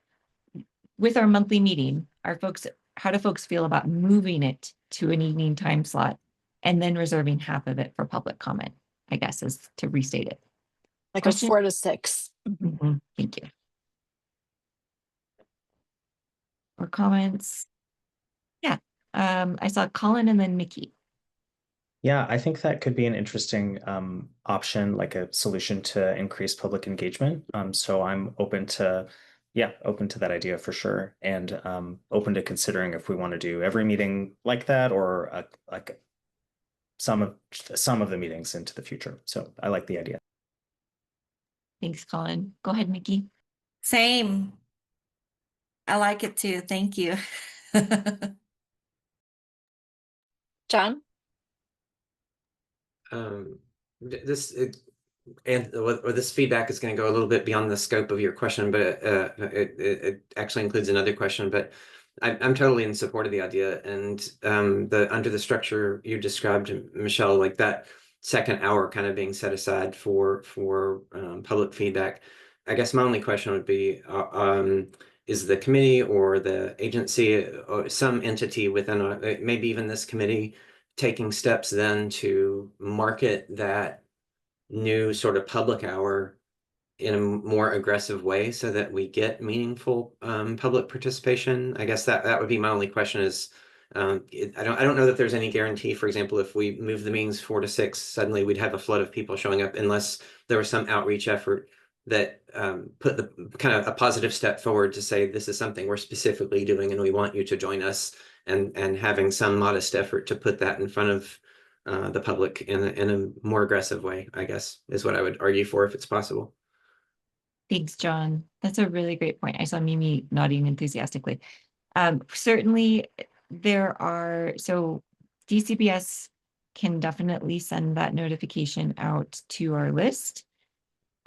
with our monthly meeting, how do folks feel about moving it to an evening time slot and then reserving half of it for public comment, I guess, is to restate it. Like Question? a 4 to 6. Thank you. Or comments? Yeah, I saw Colin and then Mickey. Yeah, I think that could be an interesting option, like a solution to increase public engagement. So I'm open to that idea for sure, and open to considering if we want to do every meeting like that or like some of the meetings into the future. So I like the idea. Thanks, Colin. Go ahead, Mickey. Same. I like it too. Thank you. John? This feedback is going to go a little bit beyond the scope of your question, but it actually includes another question. But I'm totally in support of the idea, and under the structure you described, Michelle, like that second hour kind of being set aside for public feedback. I guess my only question would be, is the committee or the agency or some entity within maybe even this committee taking steps then to market that new sort of public hour in a more aggressive way so that we get meaningful public participation? I guess that would be my only question is, I don't know that there's any guarantee, for example, if we move the meetings 4 to 6, suddenly we'd have a flood of people showing up unless there was some outreach effort that put the kind of a positive step forward to say, this is something we're specifically doing and we want you to join us, and having some modest effort to put that in front of the public in a more aggressive way, I guess, is what I would argue for if it's possible. Thanks, John. That's a really great point. I saw Mimi nodding enthusiastically. Certainly so DCBS can definitely send that notification out to our list.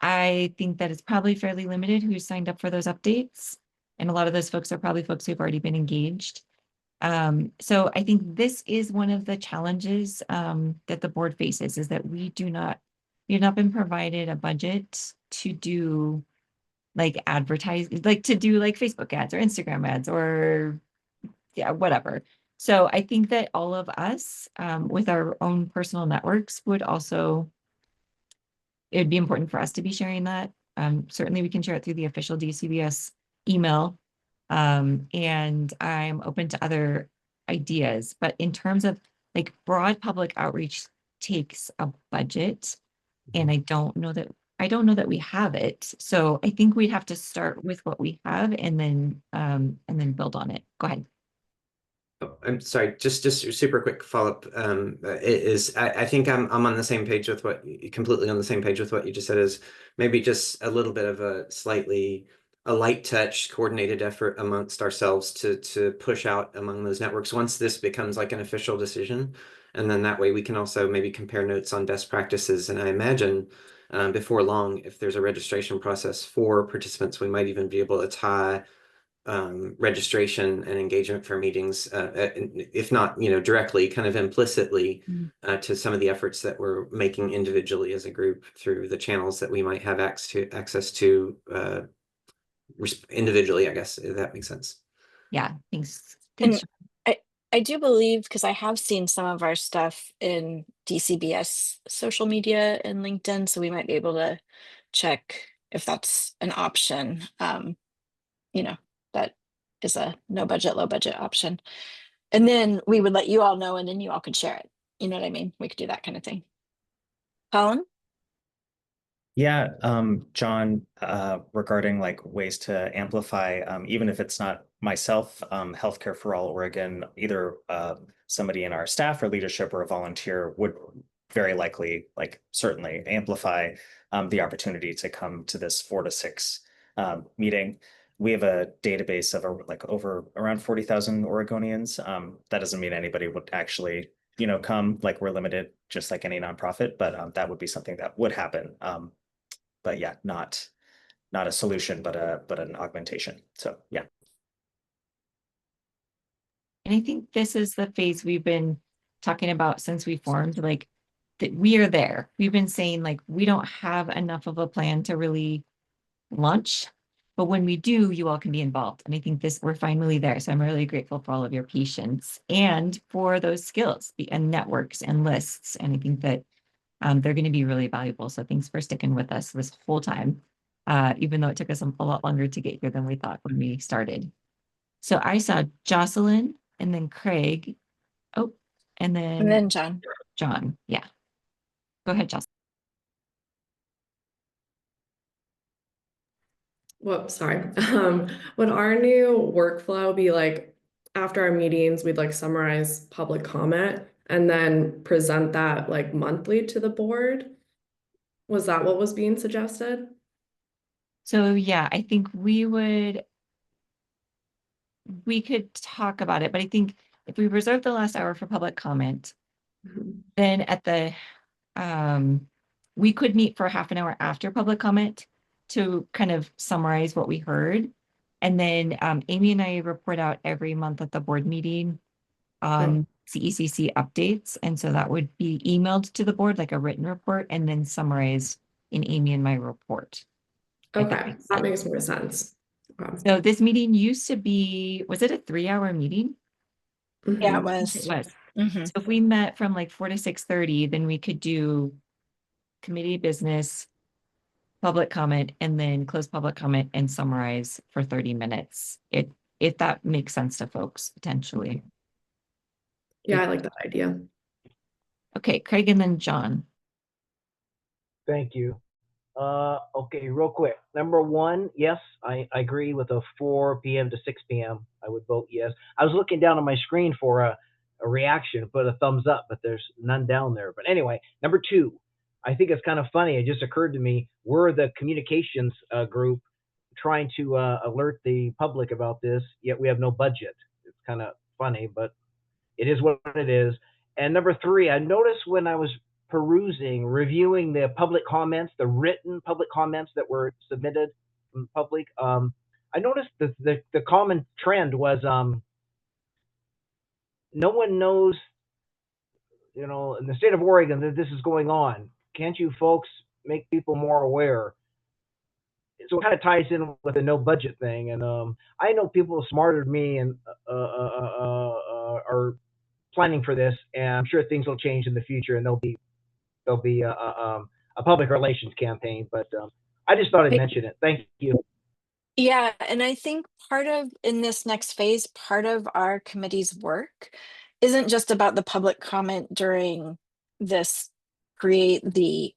I think that it's probably fairly limited who signed up for those updates. And a lot of those folks are probably folks who've already been engaged. So I think this is one of the challenges that the board faces, is that we have not been provided a budget to do like to do like Facebook ads or Instagram ads or whatever. So I think that all of us with our own personal networks it would be important for us to be sharing that. Certainly we can share it through the official DCBS email. And I'm open to other ideas, but in terms of like broad public outreach takes a budget, and I don't know that we have it. So I think we'd have to start with what we have and then build on it. Go ahead. Oh, I'm sorry, just a super quick follow-up. I think I'm on the same page with completely on the same page with what you just said, is maybe just a little bit of a light touch coordinated effort amongst ourselves to push out among those networks once this becomes like an official decision. And then that way we can also maybe compare notes on best practices. And I imagine before long, if there's a registration process for participants, we might even be able to tie registration and engagement for meetings, if not, directly, kind of implicitly to some of the efforts that we're making individually as a group through the channels that we might have access to individually, I guess, if that makes sense. Yeah, thanks. And Thanks. I do believe, because I have seen some of our stuff in DCBS social media and LinkedIn, so we might be able to check if that's an option. That is a no budget, low budget option. And then we would let you all know, and then you all could share it. You know what I mean? We could do that kind of thing. Colin? Yeah, John, regarding like ways to amplify, even if it's not myself, Healthcare for All Oregon, either somebody in our staff or leadership or a volunteer would very likely, like certainly amplify the opportunity to come to this 4 to 6 meeting. We have a database of over around 40,000 Oregonians. That doesn't mean anybody would actually, come, like we're limited, just like any nonprofit, but that would be something that would happen. But yeah, not a solution, but an augmentation. So yeah. And I think this is the phase we've been talking about since we formed, like that we are there. We've been saying like we don't have enough of a plan to really launch, but when we do, you all can be involved. And I think we're finally there. So I'm really grateful for all of your patience and for those skills and networks and lists. And I think that they're going to be really valuable. So thanks for sticking with us this whole time, even though it took us a lot longer to get here than we thought when we started. So I saw Jocelyn and then Craig. Oh, and then John. John. Yeah. Go ahead, Jocelyn. Whoops, sorry. Would our new workflow be like after our meetings, we'd like summarize public comment and then present that like monthly to the board? Was that what was being suggested? So yeah, I think we could talk about it, but I think if we reserve the last hour for public comment, then at the we could meet for half an hour after public comment to kind of summarize what we heard. And then Amy and I report out every month at the board meeting on CECC updates. And so that would be emailed to the board like a written report and then summarized in Amy and my report. Okay, that makes more sense. So this meeting used to be, was it a 3-hour meeting? Yeah, it was. It was. So if we met from like 4 to 6:30, then we could do committee business, public comment, and then close public comment and summarize for 30 minutes. If that makes sense to folks, potentially. Yeah, I like that idea. Okay, Craig and then John. Thank you. Okay, real quick. Number one, yes, I agree with a 4 p.m. to 6 p.m. I would vote yes. I was looking down on my screen for a reaction, put a thumbs up, but there's none down there. But anyway, number two, I think it's kind of funny. It just occurred to me, we're the communications group trying to alert the public about this, yet we have no budget. It's kind of funny, but it is what it is. And number three, I noticed when I was reviewing the public comments, the written public comments that were submitted from the public, I noticed the common trend was no one knows, in the state of Oregon that this is going on. Can't you folks make people more aware? So it kind of ties in with the no budget thing. And I know people smarter than me and are planning for this, and I'm sure things will change in the future, and there'll be a public relations campaign. But I just thought I'd mention it. Thank you. Yeah, and I think in this next phase, part of our committee's work isn't just about the public comment during this create the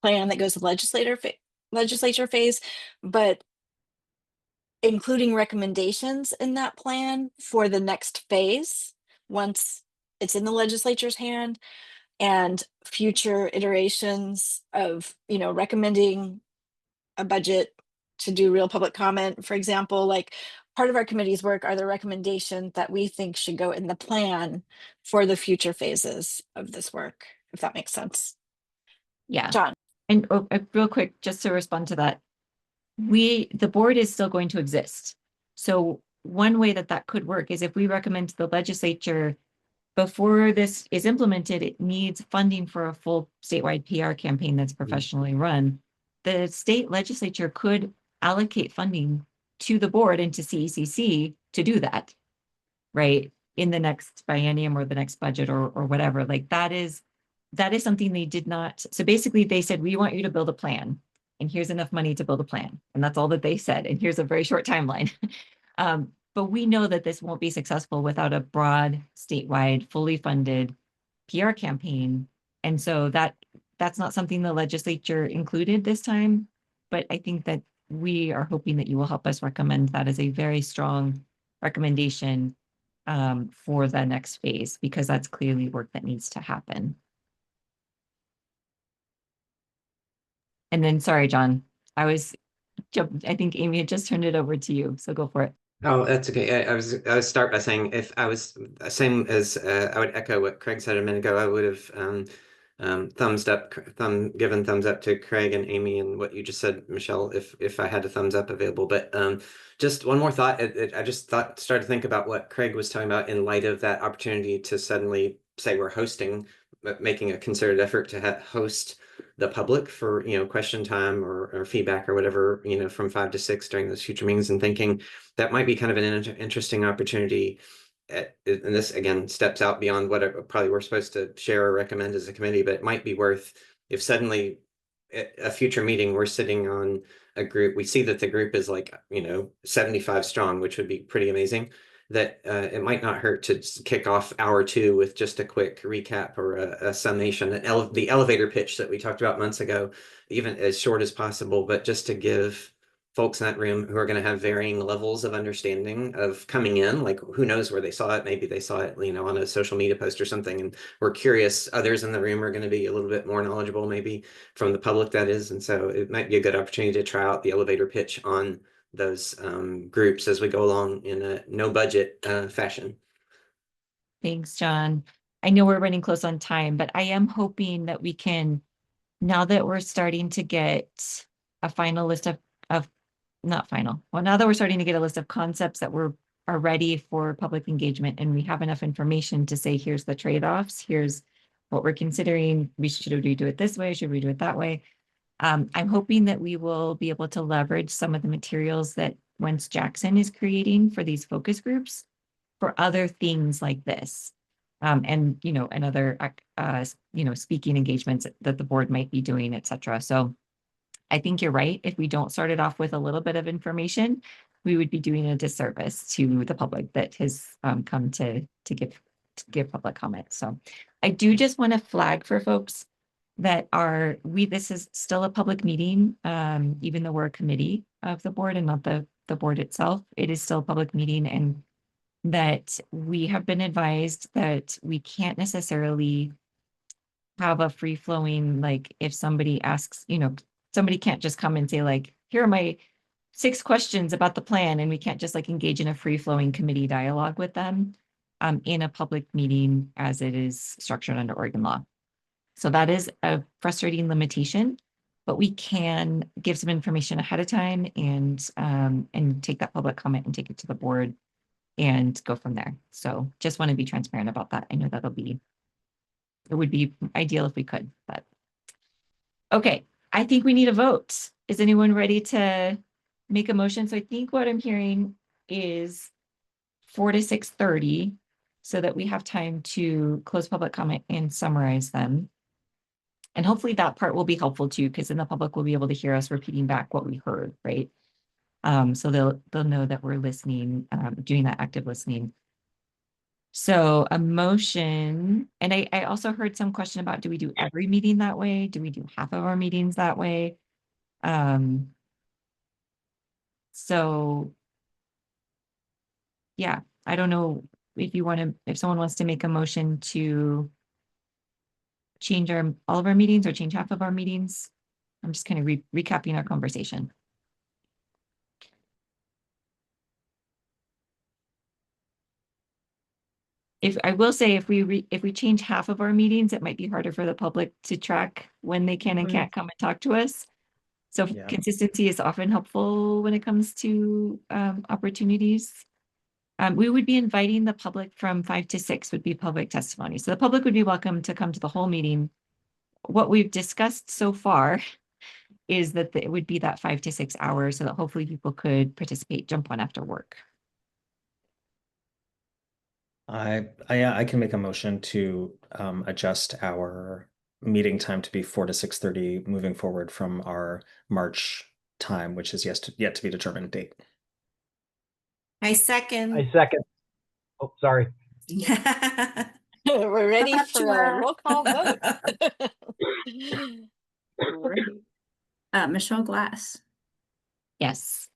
plan that goes to legislature phase, but including recommendations in that plan for the next phase once it's in the legislature's hand, and future iterations of recommending a budget to do real public comment. For example, like part of our committee's work are the recommendations that we think should go in the plan for the future phases of this work, if that makes sense. Yeah. John. And real quick, just to respond to that, the board is still going to exist. So one way that that could work is if we recommend to the legislature, before this is implemented, it needs funding for a full statewide PR campaign that's professionally run. The state legislature could allocate funding to the board and to CECC to do that, right? In the next biennium or the next budget or whatever. Like that is something they did not. So basically they said, we want you to build a plan and here's enough money to build a plan. And that's all that they said. And here's a very short timeline. But we know that this won't be successful without a broad, statewide, fully funded PR campaign. And so that's not something the legislature included this time. But I think that we are hoping that you will help us recommend that as a very strong recommendation for the next phase, because that's clearly work that needs to happen. And then, sorry, John, I think Amy had just turned it over to you, so go for it. Oh, that's okay. I was start by saying if I was same as I would echo what Craig said a minute ago. I would have given thumbs up to Craig and Amy and what you just said, Michelle, if I had a thumbs up available. But just one more thought. I just started to think about what Craig was talking about in light of that opportunity to suddenly say we're hosting, making a concerted effort to host the public for, question time or feedback or whatever, from 5 to 6 during those future meetings, and thinking that might be kind of an interesting opportunity. And this again steps out beyond what probably we're supposed to share or recommend as a committee, but it might be worth, if suddenly at a future meeting we're sitting on a group, we see that the group is like 75 strong, which would be pretty amazing, that it might not hurt to kick off hour 2 with just a quick recap or a summation, the elevator pitch that we talked about months ago, even as short as possible, but just to give folks in that room who are going to have varying levels of understanding of coming in, like who knows where they saw it, maybe they saw it on a social media post or something, and we're curious. Others in the room are going to be a little bit more knowledgeable, maybe from the public, that is, and so it might be a good opportunity to try out the elevator pitch on those groups as we go along in a no budget fashion. Thanks, John. I know we're running close on time, but I am hoping that we can, now that we're starting to get a final list of not final. Well, now that we're starting to get a list of concepts that are ready for public engagement, and we have enough information to say, here's the trade-offs, here's what we're considering. Should we do it this way? Should we do it that way? I'm hoping that we will be able to leverage some of the materials that Wentz Jackson is creating for these focus groups for other things like this. And other speaking engagements that the board might be doing, et cetera. So I think you're right. If we don't start it off with a little bit of information, we would be doing a disservice to the public that has come to give public comment. So I do just want to flag for folks that this is still a public meeting, even though we're a committee of the board and not the board itself. It is still a public meeting, and that we have been advised that we can't necessarily have a free-flowing, like if somebody asks, somebody can't just come and say like, here are my 6 questions about the plan, and we can't just like engage in a free-flowing committee dialogue with them in a public meeting as it is structured under Oregon law. So that is a frustrating limitation, but we can give some information ahead of time and take that public comment and take it to the board and go from there. So just want to be transparent about that. I know it would be ideal if we could, but okay. I think we need a vote. Is anyone ready to make a motion? So I think what I'm hearing is 4 to 6:30 so that we have time to close public comment and summarize them. And hopefully that part will be helpful too, because then the public will be able to hear us repeating back what we heard, right? So they'll know that we're listening, doing that active listening. So a motion, and I also heard some question about, do we do every meeting that way? Do we do half of our meetings that way? So yeah, I don't know if someone wants to make a motion to change all of our meetings or change half of our meetings. I'm just kind of recapping our conversation. if I will say, if we change half of our meetings, it might be harder for the public to track when they can and can't come and talk to us. So Yeah. consistency is often helpful when it comes to opportunities. We would be inviting the public from 5 to 6 would be public testimony. So the public would be welcome to come to the whole meeting. What we've discussed so far is that it would be that 5 to 6 hours so that hopefully people could participate, jump on after work. I can make a motion to adjust our meeting time to be 4 to 6:30 moving forward from our March time, which is yet to be determined date. I second. I second. Oh, sorry. We're ready for a roll call vote. Michelle Glass, Yes.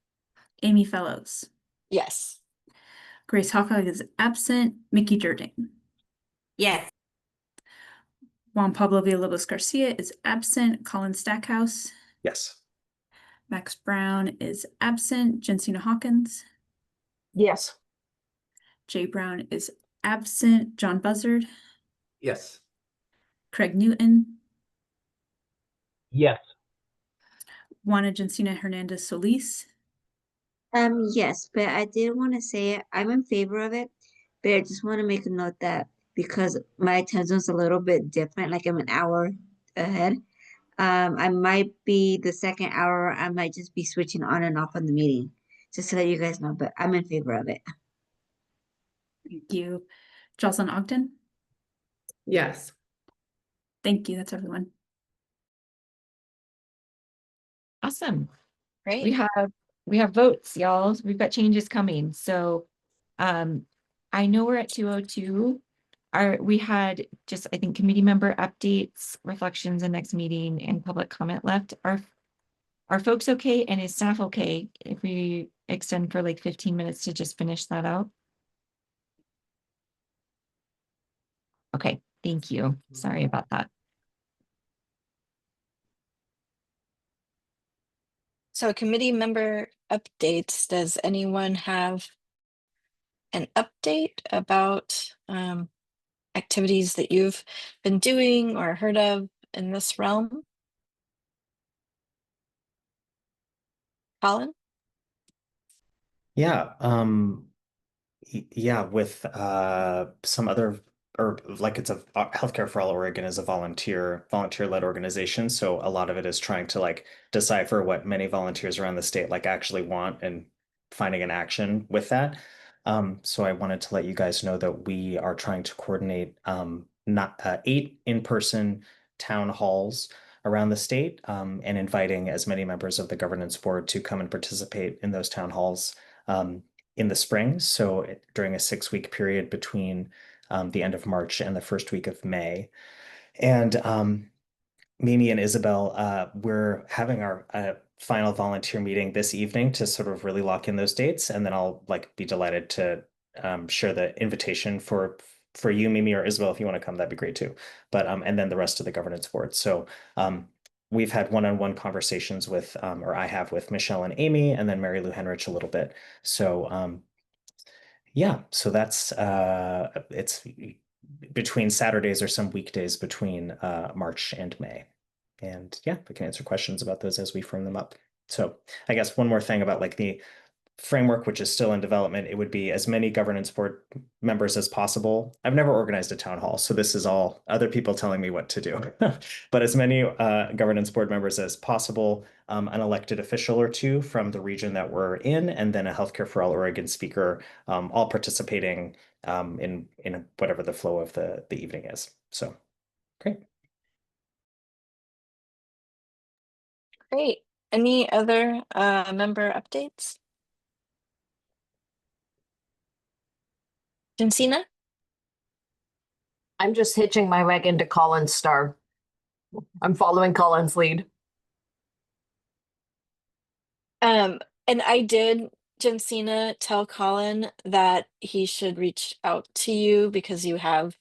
Amy Fellows, Yes. Grace Hawkeye is absent, Mickey Jerding. Yes. Juan Pablo Villalobos Garcia is absent, Colin Stackhouse, Yes. Max Brown is absent, Jensina Hawkins, Yes. Jay Brown is absent, John Buzzard, Yes. Craig Newton, Yes. Juana Jensina Hernandez Solis, Yes, but I did want to say I'm in favor of it, but I just want to make a note that because my time zone's a little bit different, like I'm an hour ahead, I might be the second hour, I might just be switching on and off on the meeting, just to let you guys know, but I'm in favor of it. thank you. Jocelyn Ogden, Yes. thank you, that's everyone. Awesome. Great. We have votes, y'all. We've got changes coming. So I know we're at 2:02. We had just, I think, committee member updates, reflections, and next meeting and public comment left. Are folks okay? And is staff okay if we extend for like 15 minutes to just finish that out? Okay, thank you. Sorry about that. So committee member updates. Does anyone have an update about activities that you've been doing or heard of in this realm? Colin? Yeah. Yeah, with some other, or like it's a Healthcare for All Oregon is a volunteer-led organization. So a lot of it is trying to like decipher what many volunteers around the state like actually want and finding an action with that. So I wanted to let you guys know that we are trying to coordinate not 8 in-person town halls around the state, and inviting as many members of the governance board to come and participate in those town halls in the spring. So during a 6-week period between the end of March and the first week of May. And Mimi and Isabel, we're having our final volunteer meeting this evening to sort of really lock in those dates. And then I'll like be delighted to share the invitation for you, Mimi, or Isabel, if you want to come, that'd be great too. But and then the rest of the governance board. So we've had one-on-one conversations with, or I have with Michelle and Amy, and then Mary Lou Henrich a little bit. So yeah, so that's it's between Saturdays or some weekdays between March and May. And yeah, we can answer questions about those as we firm them up. So I guess one more thing about like the framework, which is still in development, it would be as many governance board members as possible. I've never organized a town hall, so this is all other people telling me what to do. But as many governance board members as possible, an elected official or two from the region that we're in, and then a Healthcare for All Oregon speaker, all participating in whatever the flow of the evening is. So great. Great. Any other member updates? Jensina? I'm just hitching my wagon to Colin's star. I'm following Colin's lead. And I did, Jensina, tell Colin that he should reach out to you because you have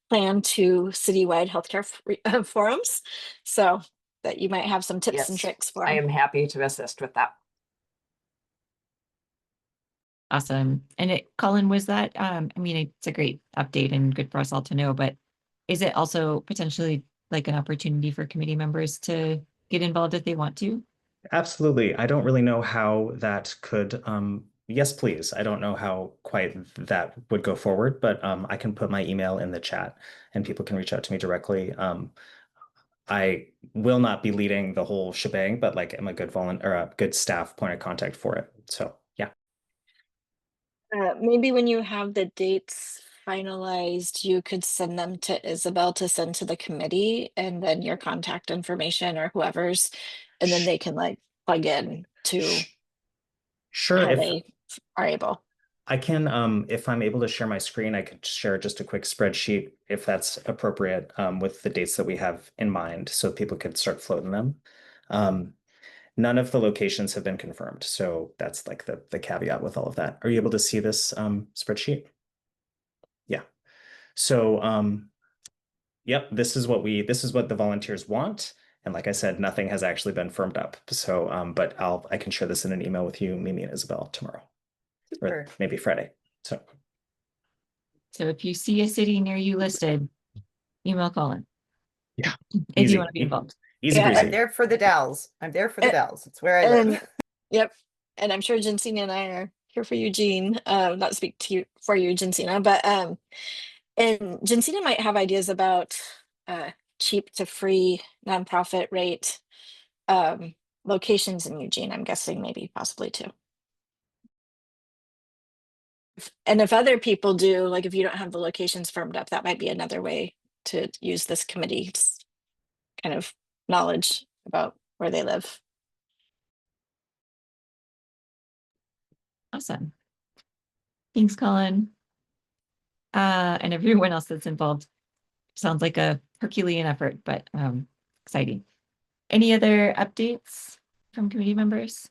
planned 2 citywide healthcare forums, so that you might have some tips and Yes, tricks for I him. am happy to assist with that. Awesome. And Colin, was that, I mean, it's a great update and good for us all to know, but is it also potentially like an opportunity for committee members to get involved if they want to? Absolutely. I don't really know how that could, yes, please. I don't know how quite that would go forward, but I can put my email in the chat and people can reach out to me directly. I will not be leading the whole shebang, but like I'm a good volunteer or a good staff point of contact for it. So yeah. Maybe when you have the dates finalized, you could send them to Isabel to send to the committee and then your contact information or whoever's, and then they can like plug in to Sure. how If they are able. I can, if I'm able to share my screen, I could share just a quick spreadsheet if that's appropriate, with the dates that we have in mind, so people could start floating them. None of the locations have been confirmed, so that's like the caveat with all of that. Are you able to see this spreadsheet? Yeah. So yep, this is what the volunteers want. And like I said, nothing has actually been firmed up. So but I can share this in an email with you, Mimi and Isabel, tomorrow. Or maybe Friday. So if you see a city near you listed, email Colin. Yeah. If Easy. you want to be involved. Easy Yeah, I'm breezy. there for the Dells. I'm there for the Dells. It's where I And live. yep. And I'm sure Jensina and I are here for Eugene. Not speak to you for you, Jensina, but and Jensina might have ideas about cheap to free nonprofit rate locations in Eugene, I'm guessing maybe possibly too. And if other people do, like if you don't have the locations firmed up, that might be another way to use this committee's kind of knowledge about where they live. Awesome. Thanks, Colin. And everyone else that's involved. Sounds like a Herculean effort, but exciting. Any other updates from committee members?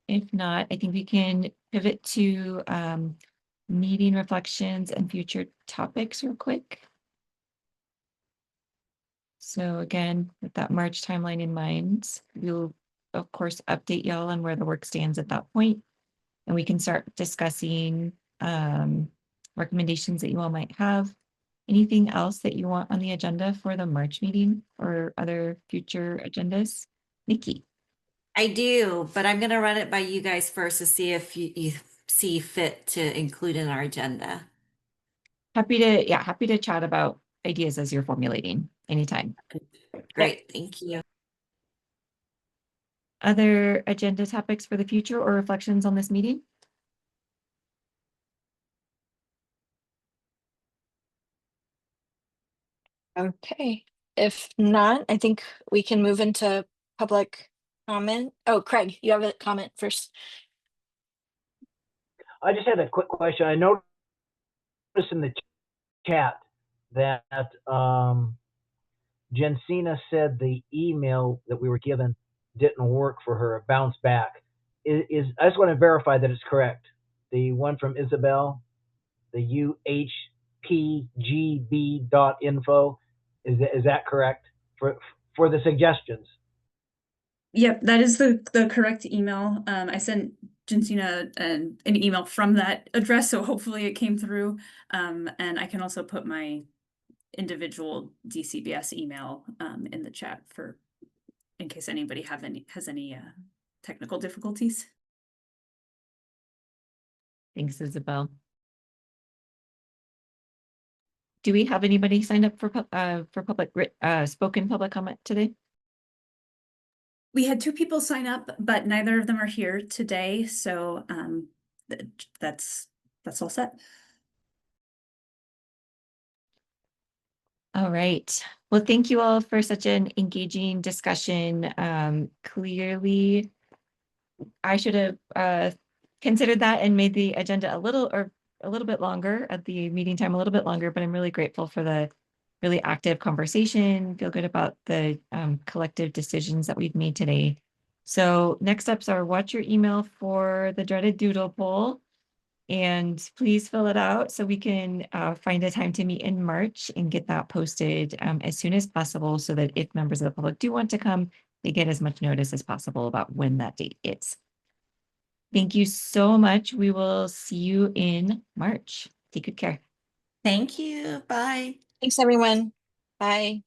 If not, I think we can pivot to meeting reflections and future topics real quick. So again, with that March timeline in mind, we'll of course update y'all on where the work stands at that point, and we can start discussing recommendations that you all might have. Anything else that you want on the agenda for the March meeting or other future agendas? Nikki. I do, but I'm gonna run it by you guys first to see if you see fit to include in our agenda. Happy to chat about ideas as you're formulating anytime. Great, thank you. Other agenda topics for the future or reflections on this meeting? Okay, if not, I think we can move into public comment. Oh, Craig, you have a comment first. I just had a quick question. I noticed in the chat that Jensina said the email that we were given didn't work for her. It bounced back. I just want to verify that it's correct. The one from Isabel, the UHPGB.info, is that correct for the suggestions? Yep, that is the correct email. I sent Jensina an email from that address, so hopefully it came through. And I can also put my individual DCBS email in the chat in case anybody has any technical difficulties. Thanks, Isabel. Do we have anybody signed up for public spoken public comment today? We had 2 people sign up, but neither of them are here today, so that's all set. All right. Well, thank you all for such an engaging discussion. Clearly, I should have considered that and made the agenda a little bit longer at the meeting time, a little bit longer, but I'm really grateful for the really active conversation. Feel good about the collective decisions that we've made today. So next steps are watch your email for the dreaded doodle poll. And please fill it out so we can find a time to meet in March and get that posted as soon as possible so that if members of the public do want to come, they get as much notice as possible about when that date is. Thank you so much. We will see you in March. Take good care. Thank you. Bye. Thanks, everyone. Bye.